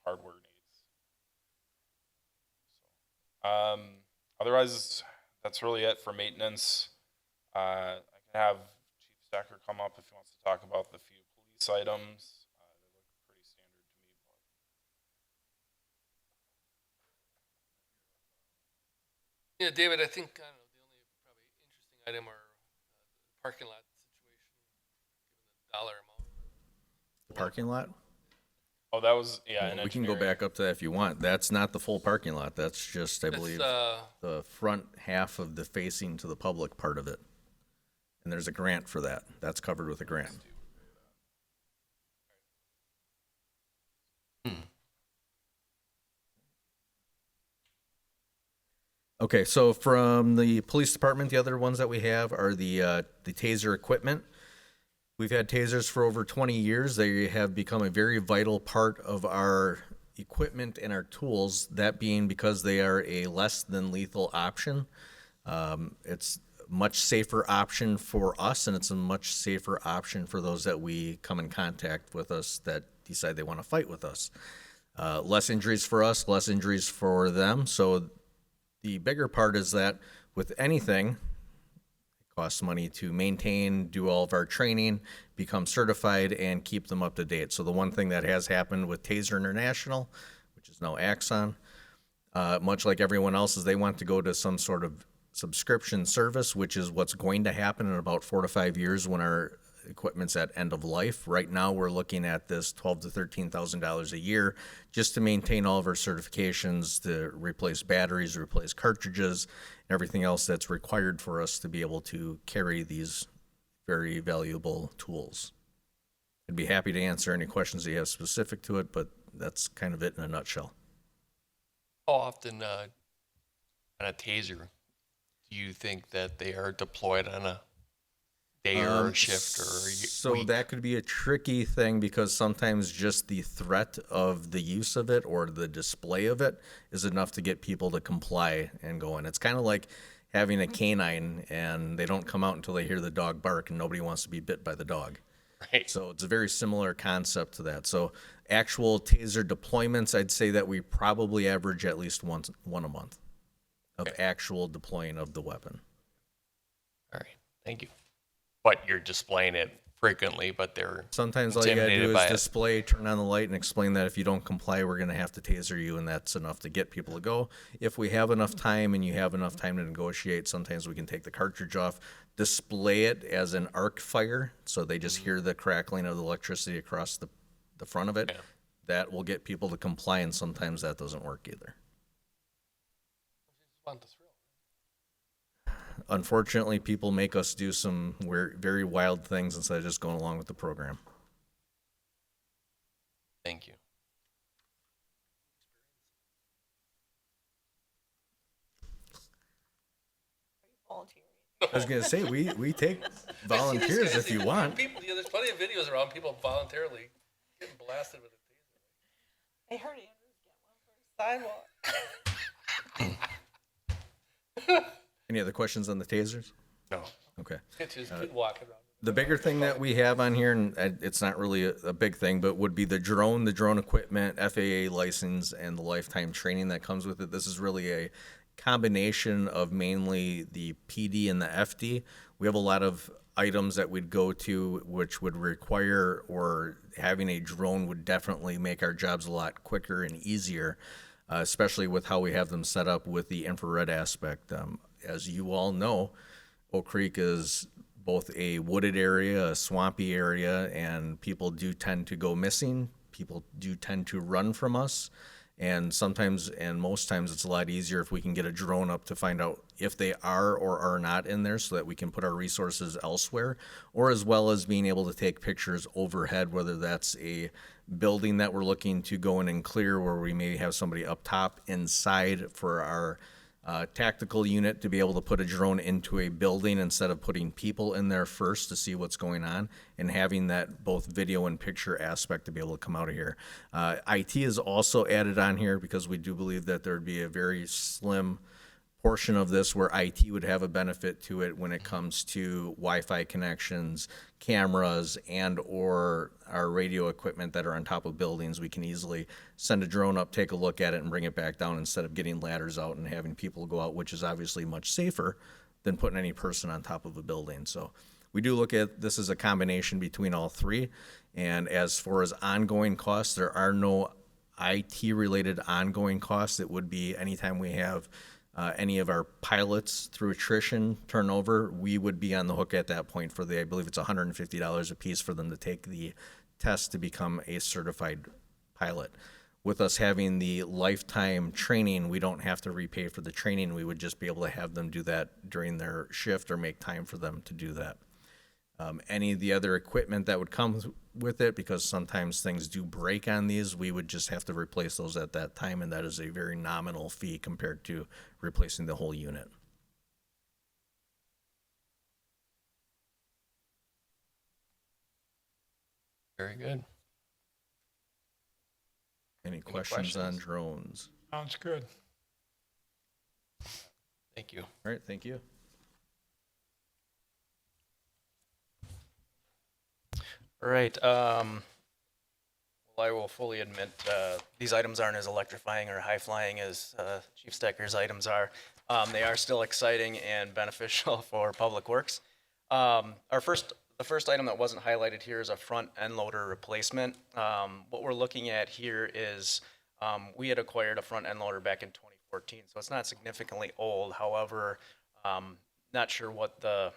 hardware needs. So, otherwise, that's really it for maintenance. I can have Chief Stacker come up if he wants to talk about the few police items. They look pretty standard to me. Yeah, David, I think, I don't know, the only probably interesting item are the parking lot situation, given the dollar amount. The parking lot? Oh, that was, yeah. in We can go engineering. back up to that if you want. That's not the full parking lot. That's just, I believe, the front half of the facing to the public part of it. And there's a grant for that. That's covered with a grant. Okay, so from the police department, the other ones that we have are the taser equipment. We've had tasers for over 20 years. They have become a very vital part of our equipment and our tools, that being because they are a less than lethal option. It's a much safer option for us, and it's a much safer option for those that we come in contact with us that decide they want to fight with us. Less injuries for us, less injuries for them. So the bigger part is that with anything, it costs money to maintain, do all of our training, become certified, and keep them up to date. So the one thing that has happened with Taser International, which is now Axon, much like everyone else, is they want to go to some sort of subscription service, which is what's going to happen in about 4 to 5 years when our equipment's at end of life. Right now, we're looking at this $12,000 to $13,000 a year just to maintain all of our certifications, to replace batteries, replace cartridges, and everything else that's required for us to be able to carry these very valuable tools. I'd be happy to answer any questions that you have specific to it, but that's kind of it in a nutshell. How often on a taser do you think that they are deployed on a day or a shift or a So week? that could be a tricky thing because sometimes just the threat of the use of it or the display of it is enough to get people to comply and go in. It's kind of like having a canine and they don't come out until they hear the dog bark and nobody wants to be bit by the dog. Right. So it's a very similar concept to that. So actual taser deployments, I'd say that we probably average at least one a month of actual deploying of the weapon. All right. Thank you. But you're displaying it frequently, but they're Sometimes all you gotta intimidated do by is it. display, turn on the light, and explain that if you don't comply, we're gonna have to taser you, and that's enough to get people to go. If we have enough time and you have enough time to negotiate, sometimes we can take the cartridge off, display it as an arc fire, so they just hear the crackling of the electricity across the front of it. Yeah. That will get people to comply, and sometimes that doesn't work either. Want the thrill. Unfortunately, people make us do some very wild things instead of just going along with the program. Thank you. I was gonna say, we take volunteers if you want. People, there's plenty of videos around people voluntarily getting blasted with a taser. I heard Andrew's got one for his sidewalk. Any other questions on the tasers? No. Okay. It's just kid walking around. The bigger thing that we have on here, and it's not really a big thing, but would be the drone equipment, FAA license, and the lifetime training that comes with it. This is really a combination of mainly the PD and the FD. We have a lot of items that we'd go to which would require, or having a drone would definitely make our jobs a lot quicker and easier, especially with how we have them set up with the infrared aspect. As you all know, Oak Creek is both a wooded area, a swampy area, and people do tend to go missing. People do tend to run from us. And sometimes, and most times, it's a lot easier if we can get a drone up to find out if they are or are not in there so that we can put our resources elsewhere, or as well as being able to take pictures overhead, whether that's a building that we're looking to go in and clear where we may have somebody up top inside for our tactical unit to be able to put a drone into a building instead of putting people in there first to see what's going on, and having that both video and picture aspect to be able to come out of here. IT is also added on here because we do believe that there'd be a very slim portion of this where IT would have a benefit to it when it comes to Wi-Fi connections, cameras, and or our radio equipment that are on top of buildings. We can easily send a drone up, take a look at it, and bring it back down instead of getting ladders out and having people go out, which is obviously much safer than putting any person on top of a building. So we do look at this as a combination between all three. And as far as ongoing costs, there are no IT-related ongoing costs. It would be anytime we have any of our pilots through attrition turnover, we would be on the hook at that point for I believe it's $150 a piece for them to take the test to become a certified pilot. With us having the lifetime training, we don't have to repay for the training. We would just be able to have them do that during their shift or make time for them to do that. Any of the other equipment that would come with it, because sometimes things do break on these, we would just have to replace those at that time, and that is a very nominal fee compared to replacing the whole unit. Very good. Any questions on questions? drones? Sounds good. Thank you. All right, thank you. All right, well, I will fully admit, these items aren't as electrifying or high-flying as Chief Stecker's items are. They are still exciting and beneficial for Public Works. The first item that wasn't highlighted here is a front end loader replacement. What we're looking at here is, we had acquired a front end loader back in 2014, so it's not significantly old. However, not sure what the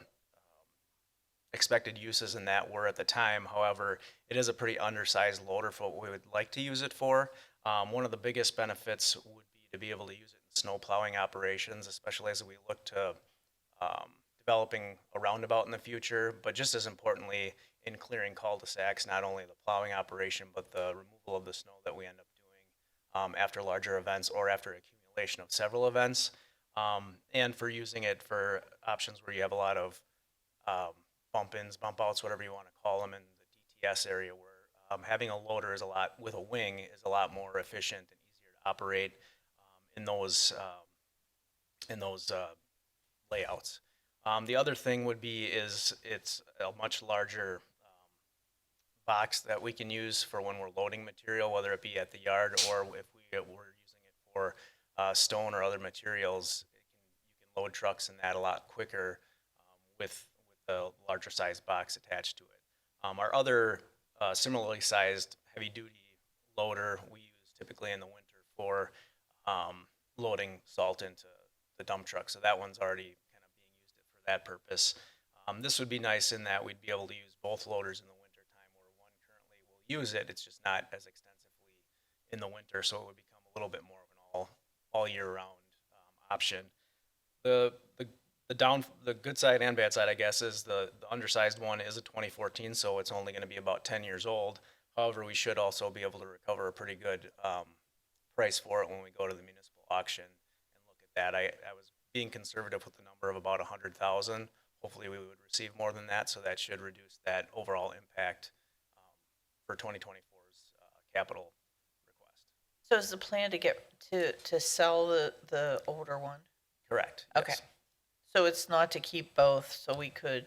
expected uses in that were at the time. However, it is a pretty undersized loader for what we would like to use it for. One of the biggest benefits would be to be able to use it in snow plowing operations, especially as we look to developing a roundabout in the future, but just as importantly, in clearing cul-de-sacs, not only the plowing operation, but the removal of the snow that we end up doing after larger events or after accumulation of several events, and for using it for options where you have a lot of bump-ins, bump-outs, whatever you want to call them, in the DTS area, where having a loader is with a wing is a lot more efficient and easier to operate in those layouts. The other thing would be it's a much larger box that we can use for when we're loading material, whether it be at the yard or if we're using it for stone or other materials. You can load trucks in that a lot quicker with the larger size box attached to it. Our other similarly sized heavy duty loader we use typically in the winter for loading salt into the dump truck. So that one's already kind of being used for that purpose. This would be nice in that we'd be able to use both loaders in the winter time, where one currently will use it. It's just not as extensively in the winter, so it would become a little bit more of an all year round option. The good side and bad side, I guess, is the undersized one is a 2014, so it's only going to be about 10 years old. However, we should also be able to recover a pretty good price for it when we go to the municipal auction and look at that. I was being conservative with the number of about 100,000. Hopefully we would receive more than that, so that should reduce that overall impact for 2024's capital request. So is the plan to sell the older one? Correct. Okay. Yes. So it's not to keep both, so we could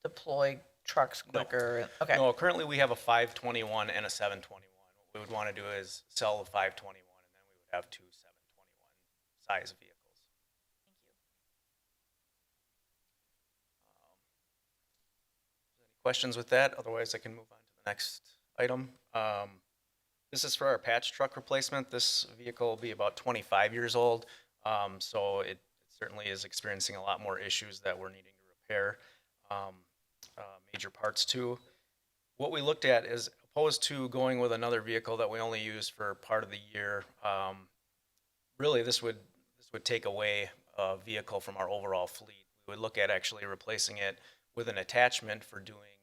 deploy trucks quicker? Okay. No, currently we have a 521 and a 721. What we would want to do is sell the 521, and then we would have two 721 size vehicles. Any questions with that? Otherwise, I can move on to the next item. This is for our patch truck replacement. This vehicle will be about 25 years old, so it certainly is experiencing a lot more issues that we're needing to repair major parts to. What we looked at is, opposed to going with another vehicle that we only use for part of the year, really this would take away a vehicle from our overall fleet. We would look at actually replacing it with an attachment for doing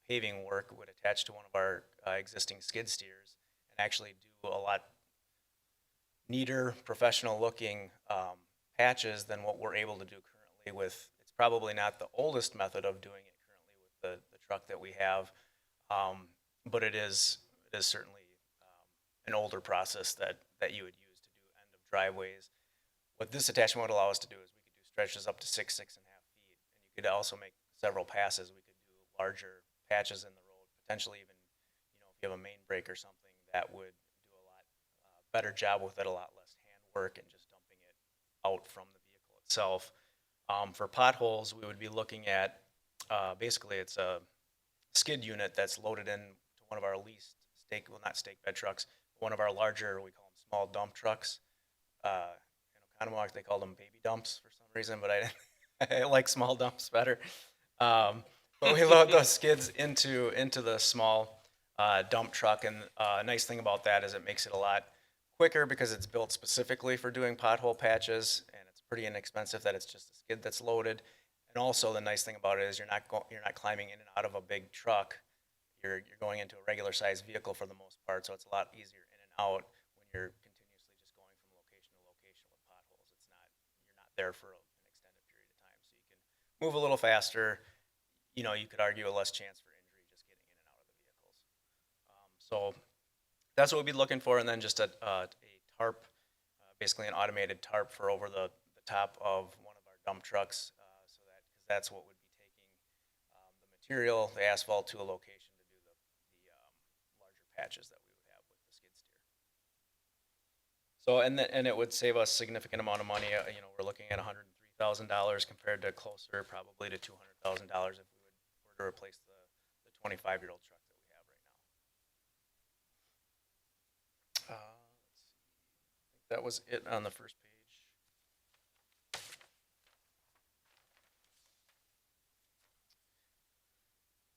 paving work. It would attach to one of our existing skid steers and actually do a lot neater, professional looking patches than what we're able to do currently with. It's probably not the oldest method of doing it currently with the truck that we have, but it is certainly an older process that you would use to do end of driveways. What this attachment would allow us to do is we could do stretches up to 6.5 feet, and you could also make several passes. We could do larger patches in the road, potentially even, if you have a main break or something, that would do a lot better job with it, a lot less handwork and just dumping it out from the vehicle itself. For potholes, we would be looking at, basically it's a skid unit that's loaded into one of our least not stake bed trucks, one of our larger, we call them small dump trucks. In Oconomowoc, they call them baby dumps for some reason, but I like small dumps better. But we load those skids into the small dump truck. And nice thing about that is it makes it a lot quicker because it's built specifically for doing pothole patches, and it's pretty inexpensive that it's just a skid that's loaded. And also the nice thing about it is you're not climbing in and out of a big truck. You're going into a regular sized vehicle for the most part, so it's a lot easier in and out when you're continuously just going from location to location with potholes. You're not there for an extended period of time, so you can move a little faster. You know, you could argue a less chance for injury just getting in and out of the vehicles. So that's what we'd be looking for, and then just a tarp, basically an automated tarp for over the top of one of our dump trucks, so that because that's what would be taking the material, the asphalt, to a location to do the larger patches that we would have with the skid steer. So and it would save us significant amount of money. You know, we're looking at $103,000 compared to closer probably to $200,000 if we were to replace the 25-year-old truck that we have right now. Let's see. I think that was it on the first page.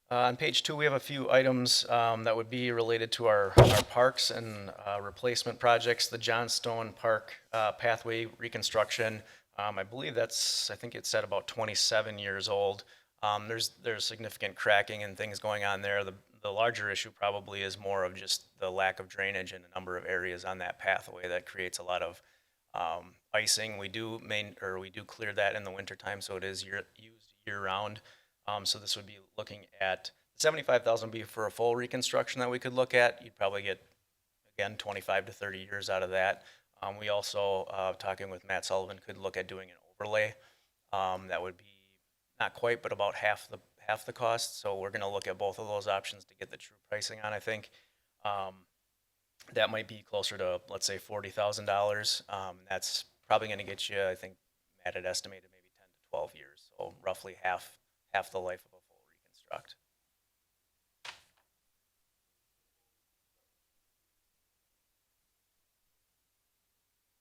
On page 2, we have a few items that would be related to our parks and replacement projects. The Johnstone Park pathway reconstruction, I believe I think it's at about 27 years old. There's significant cracking and things going on there. The larger issue probably is more of just the lack of drainage in a number of areas on that pathway that creates a lot of icing. We do clear that in the wintertime, so it is used year round. So this would be looking at $75,000 would be for a full reconstruction that we could look at. You'd probably get, again, 25 to 30 years out of that. We also, talking with Matt Sullivan, could look at doing an overlay. That would be not quite, but about half the cost. So we're going to look at both of those options to get the true pricing on, I think. That might be closer to, let's say, $40,000. That's probably going to get you, I think Matt had estimated maybe 10 to 12 years. So roughly half the life of a full reconstruct.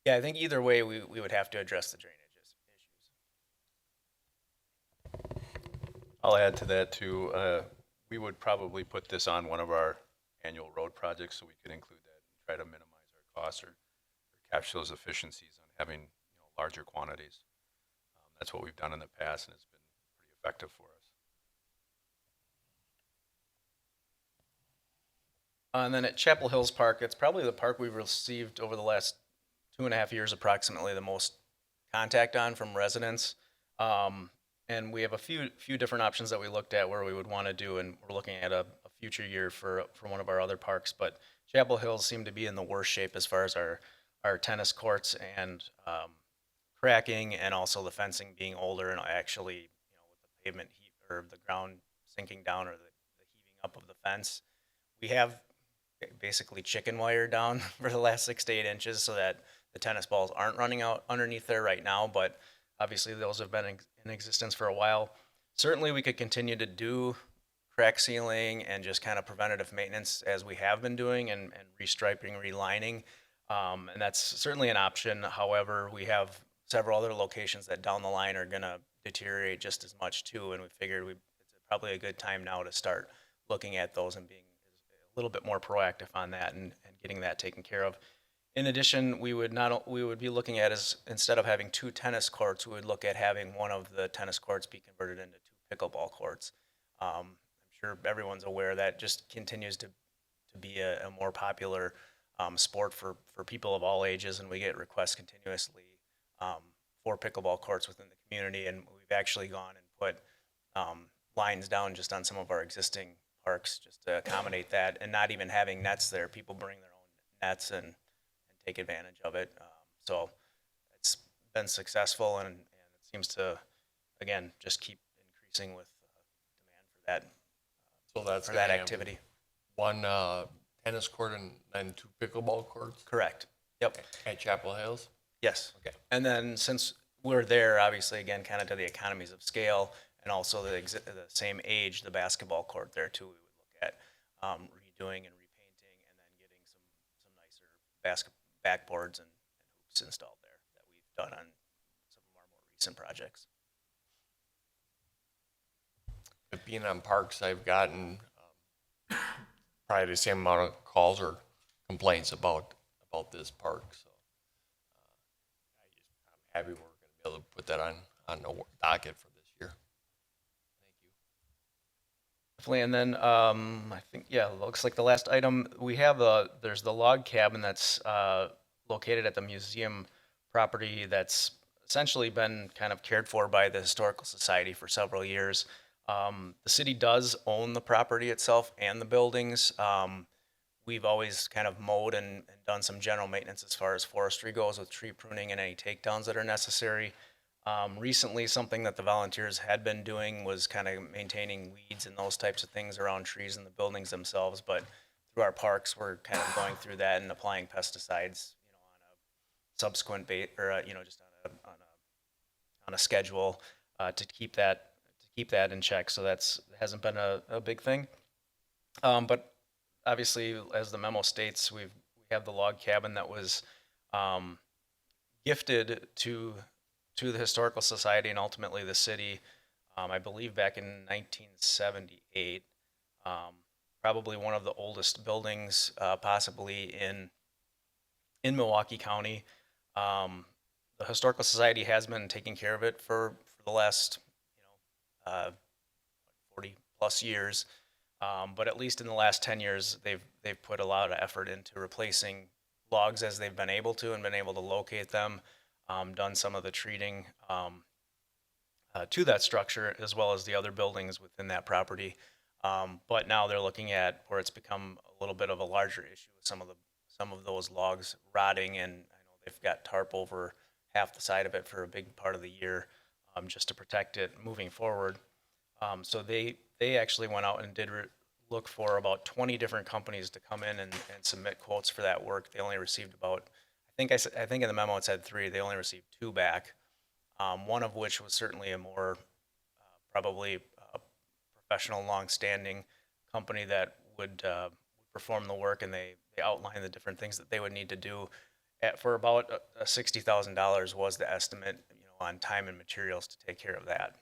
Yeah, I think either way we would have to address the drainage issues. I'll add to that too. We would probably put this on one of our annual road projects so we could include that and try to minimize our costs or capture those efficiencies on having larger quantities. That's what we've done in the past, and it's been pretty effective for us. And then at Chapel Hills Park, it's probably the park we've received over the last 2.5 years approximately the most contact on from residents. And we have a few different options that we looked at where we would want to do, and we're looking at a future year for one of our other parks. But Chapel Hills seem to be in the worst shape as far as our tennis courts and cracking, and also the fencing being older, and actually, with the pavement heat or the ground sinking down or the heaving up of the fence, we have basically chicken wire down for the last 6 to 8 inches so that the tennis balls aren't running out underneath there right now, but obviously those have been in existence for a while. Certainly we could continue to do crack sealing and just kind of preventative maintenance as we have been doing, and restriping, relining, and that's certainly an option. However, we have several other locations that down the line are going to deteriorate just as much too, and we figured it's probably a good time now to start looking at those and being a little bit more proactive on that and getting that taken care of. In addition, we would be looking at, is instead of having 2 tennis courts, we would look at having one of the tennis courts be converted into 2 pickleball courts. I'm sure everyone's aware that just continues to be a more popular sport for people of all ages, and we get requests continuously for pickleball courts within the community, and we've actually gone and put lines down just on some of our existing parks just to accommodate that, and not even having nets there. People bring their own nets and take advantage of it. So it's been successful, and it seems to, again, just keep increasing with demand for that. So that's for that gonna have activity. 1 tennis court and then 2 pickleball courts Correct. Yep. at Chapel Hills? Yes. Okay. And then since we're there, obviously, again, kind of to the economies of scale, and also the same age, the basketball court there too, we would look at redoing and repainting, and then getting some nicer backboards and hoops installed there that we've done on some of our more recent projects. But being on parks, I've gotten probably the same amount of calls or complaints about this park, so. I'm happy we're gonna be able to put that on the docket for this year. Thank you. Definitely. And then I think, yeah, looks like the last item we have, there's the log cabin that's located at the museum property that's essentially been kind of cared for by the Historical Society for several years. The city does own the property itself and the buildings. We've always kind of mowed and done some general maintenance as far as forestry goes with tree pruning and any takedowns that are necessary. Recently, something that the volunteers had been doing was kind of maintaining weeds and those types of things around trees in the buildings themselves. But through our parks, we're kind of going through that and applying pesticides, on a subsequent just on a schedule to keep that in check. So that's hasn't been a big thing. But obviously, as the memo states, we have the log cabin that was gifted to the Historical Society and ultimately the city, I believe back in 1978. Probably one of the oldest buildings possibly in Milwaukee County. The Historical Society has been taking care of it for the last 40 plus years. But at least in the last 10 years, they've put a lot of effort into replacing logs as they've been able to and been able to locate them, done some of the treating to that structure as well as the other buildings within that property. But now they're looking at where it's become a little bit of a larger issue with some of those logs rotting, and I know they've got tarp over half the side of it for a big part of the year, just to protect it moving forward. So they actually went out and did look for about 20 different companies to come in and submit quotes for that work. They only received about, I think in the memo it said 3. They only received 2 back. One of which was certainly a more probably professional, long-standing company that would perform the work, and they outlined the different things that they would need to do. For about $60,000 was the estimate, on time and materials to take care of that.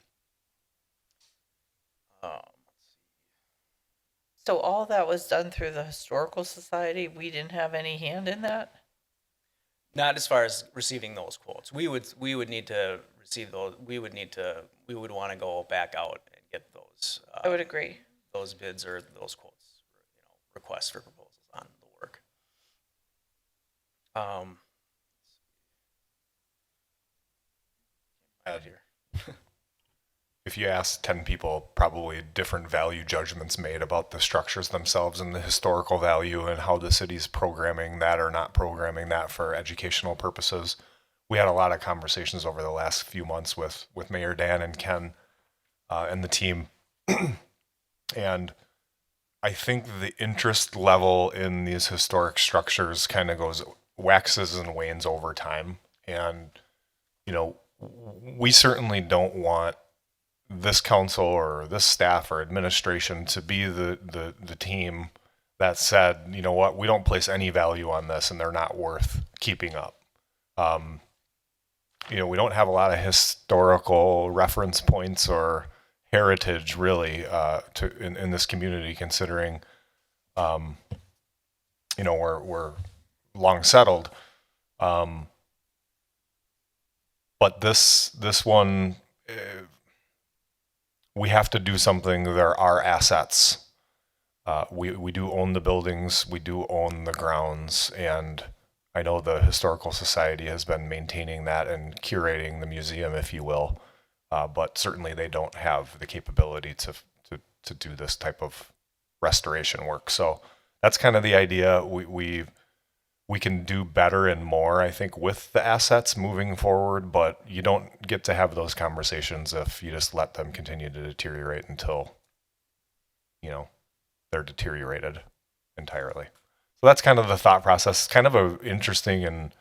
So all that was done through the Historical Society? We didn't have any hand in that? Not as far as receiving those quotes. We would need to receive those. We would want to go back out and get those. I would agree. Those bids or those quotes, requests for proposals on the work. Out here. If you ask 10 people, probably different value judgments made about the structures themselves and the historical value and how the city's programming that or not programming that for educational purposes. We had a lot of conversations over the last few months with Mayor Dan and Ken and the team. And I think the interest level in these historic structures kind of waxes and wanes over time. And, we certainly don't want this council or this staff or administration to be the team that said, you know what, we don't place any value on this and they're not worth keeping up. We don't have a lot of historical reference points or heritage really in this community, considering we're long settled. But this one, we have to do something. There are assets. We do own the buildings. We do own the grounds. And I know the Historical Society has been maintaining that and curating the museum, if you will. But certainly they don't have the capability to do this type of restoration work. So that's kind of the idea. We can do better and more, I think, with the assets moving forward, but you don't get to have those conversations if you just let them continue to deteriorate until, they're deteriorated entirely. So that's kind of the thought process. It's kind of an interesting and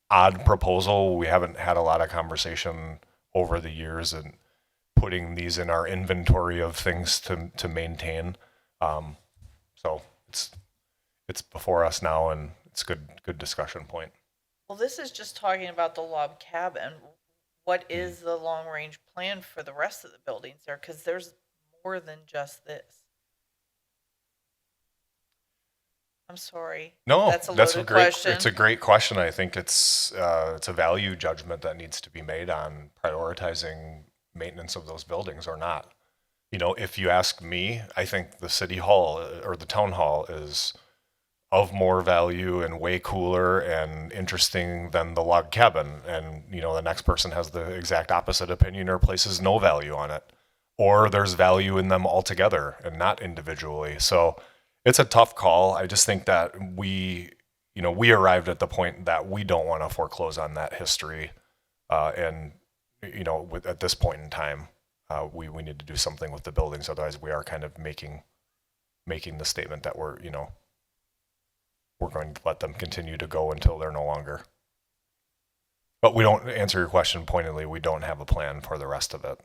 odd proposal. We haven't had a lot of conversation over the years and putting these in our inventory of things to maintain. So it's before us now, and it's good discussion point. Well, this is just talking about the log cabin. What is the long-range plan for the rest of the buildings there? Because there's more than just this. I'm sorry. No, That's a that's a loaded great, question. it's a great question. I think it's a value judgment that needs to be made on prioritizing maintenance of those buildings or not. You know, if you ask me, I think the city hall or the town hall is of more value and way cooler and interesting than the log cabin. And, you know, the next person has the exact opposite opinion or places no value on it. Or there's value in them altogether and not individually. So it's a tough call. I just think that we arrived at the point that we don't want to foreclose on that history. And, you know, at this point in time, we need to do something with the buildings. Otherwise, we are kind of making the statement that we're going to let them continue to go until they're no longer. But we don't, answer your question pointedly, we don't have a plan for the rest of it.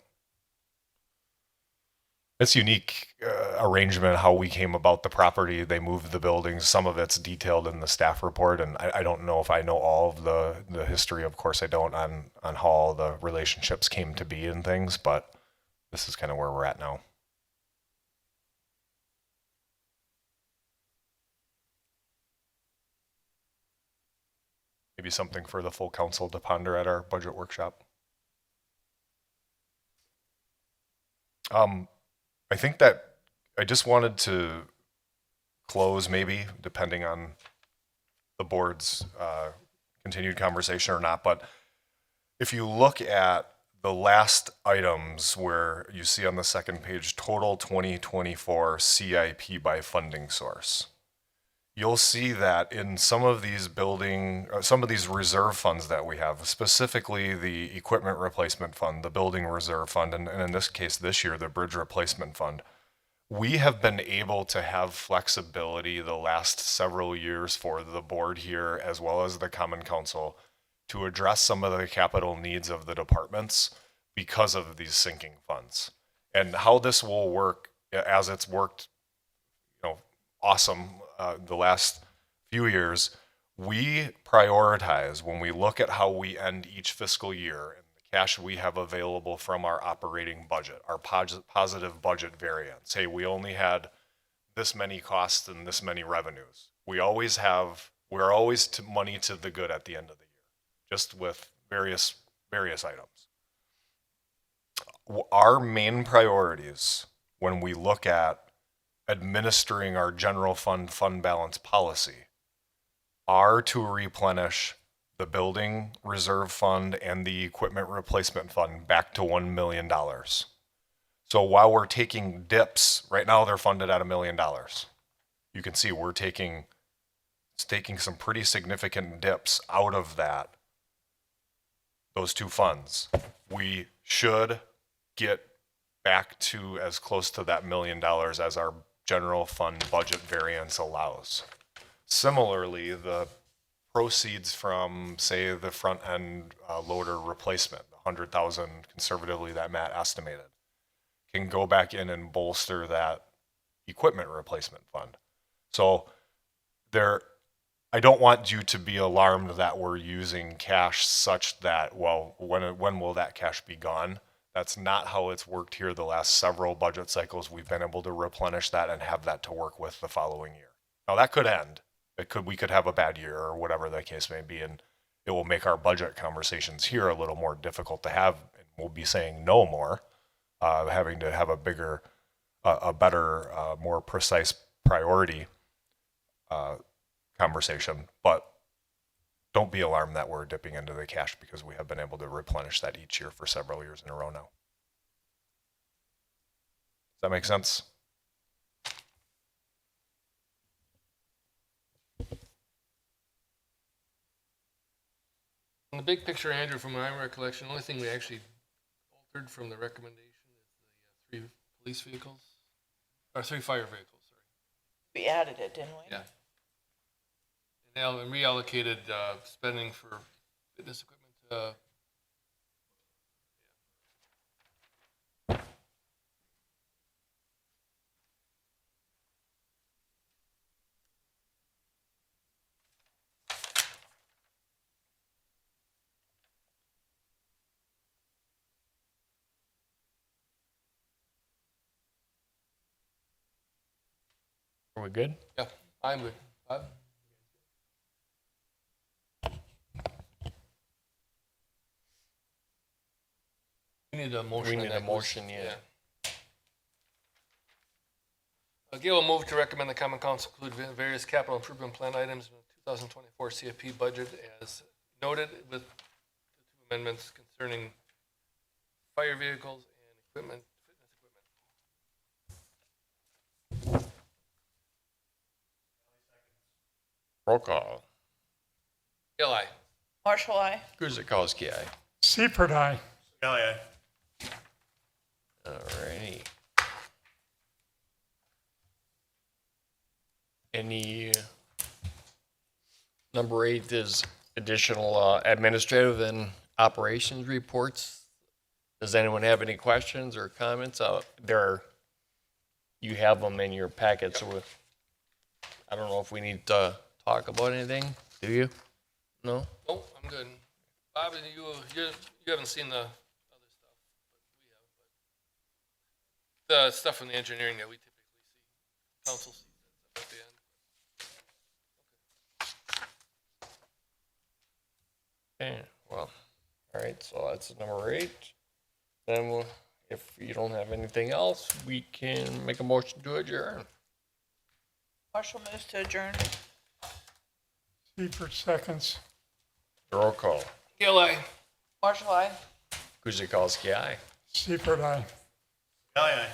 It's unique arrangement how we came about the property. They moved the buildings. Some of it's detailed in the staff report, and I don't know if I know all of the history. Of course, I don't on how all the relationships came to be and things, but this is kind of where we're at now. Maybe something for the full council to ponder at our budget workshop. I think that I just wanted to close, maybe depending on the board's continued conversation or not, but if you look at the last items where you see on the second page, total 2024 CIP by funding source, you'll see that in some of these reserve funds that we have, specifically the equipment replacement fund, the building reserve fund, and in this case this year, the bridge replacement fund, we have been able to have flexibility the last several years for the board here, as well as the common council, to address some of the capital needs of the departments because of these sinking funds. And how this will work, as it's worked, awesome the last few years, we prioritize when we look at how we end each fiscal year and the cash we have available from our operating budget, our positive budget variance. Hey, we only had this many costs and this many revenues. We're always money to the good at the end of the year, just with various items. Our main priorities when we look at administering our general fund balance policy are to replenish the building reserve fund and the equipment replacement fund back to $1 million. So while we're taking dips, right now they're funded at $1 million. You can see we're taking some pretty significant dips out of those two funds. We should get back to as close to that $1 million as our general fund budget variance allows. Similarly, the proceeds from, say, the front end loader replacement, the 100,000 conservatively that Matt estimated, can go back in and bolster that equipment replacement fund. So I don't want you to be alarmed that we're using cash such that, well, when will that cash be gone? That's not how it's worked here the last several budget cycles. We've been able to replenish that and have that to work with the following year. Now that could end. We could have a bad year or whatever the case may be, and it will make our budget conversations here a little more difficult to have. And we'll be saying no more, having to have a better, more precise priority conversation. But don't be alarmed that we're dipping into the cash because we have been able to replenish that each year for several years in a row now. Does that make sense? In the big picture, Andrew, from my recollection, the only thing we actually altered from the recommendation is the 3 police vehicles, or 3 fire vehicles, sorry. We added it, didn't we? Yeah. And reallocated spending for fitness equipment. Are we good? Yeah, I'm good. Bob? We need a motion. We on need that, a motion, Bruce. yeah. Gail will move to recommend the common council include various capital improvement plan items in the 2024 CFP budget as noted with the two amendments concerning fire vehicles and equipment, fitness equipment. Roll call. Gail, aye. Marshall, I. Guzekowski, aye. Seifert, aye. Alrighty. Any, number 8 is additional administrative and operations reports. Does anyone have any questions or comments? You have them in your packet, so I don't know if we need to talk about anything, do you? No? Oh, I'm good. Bob, you haven't seen the other stuff, but we have. But the stuff from the engineering that we typically see, council sees that stuff at the end. Okay, well, all right, so that's number 8. Then if you don't have anything else, we can make a motion to adjourn. Marshall moves to adjourn. Seifert seconds. Roll call. Gail, aye. Marshall, I. Guzekowski, aye. Seifert, aye. Aye, aye.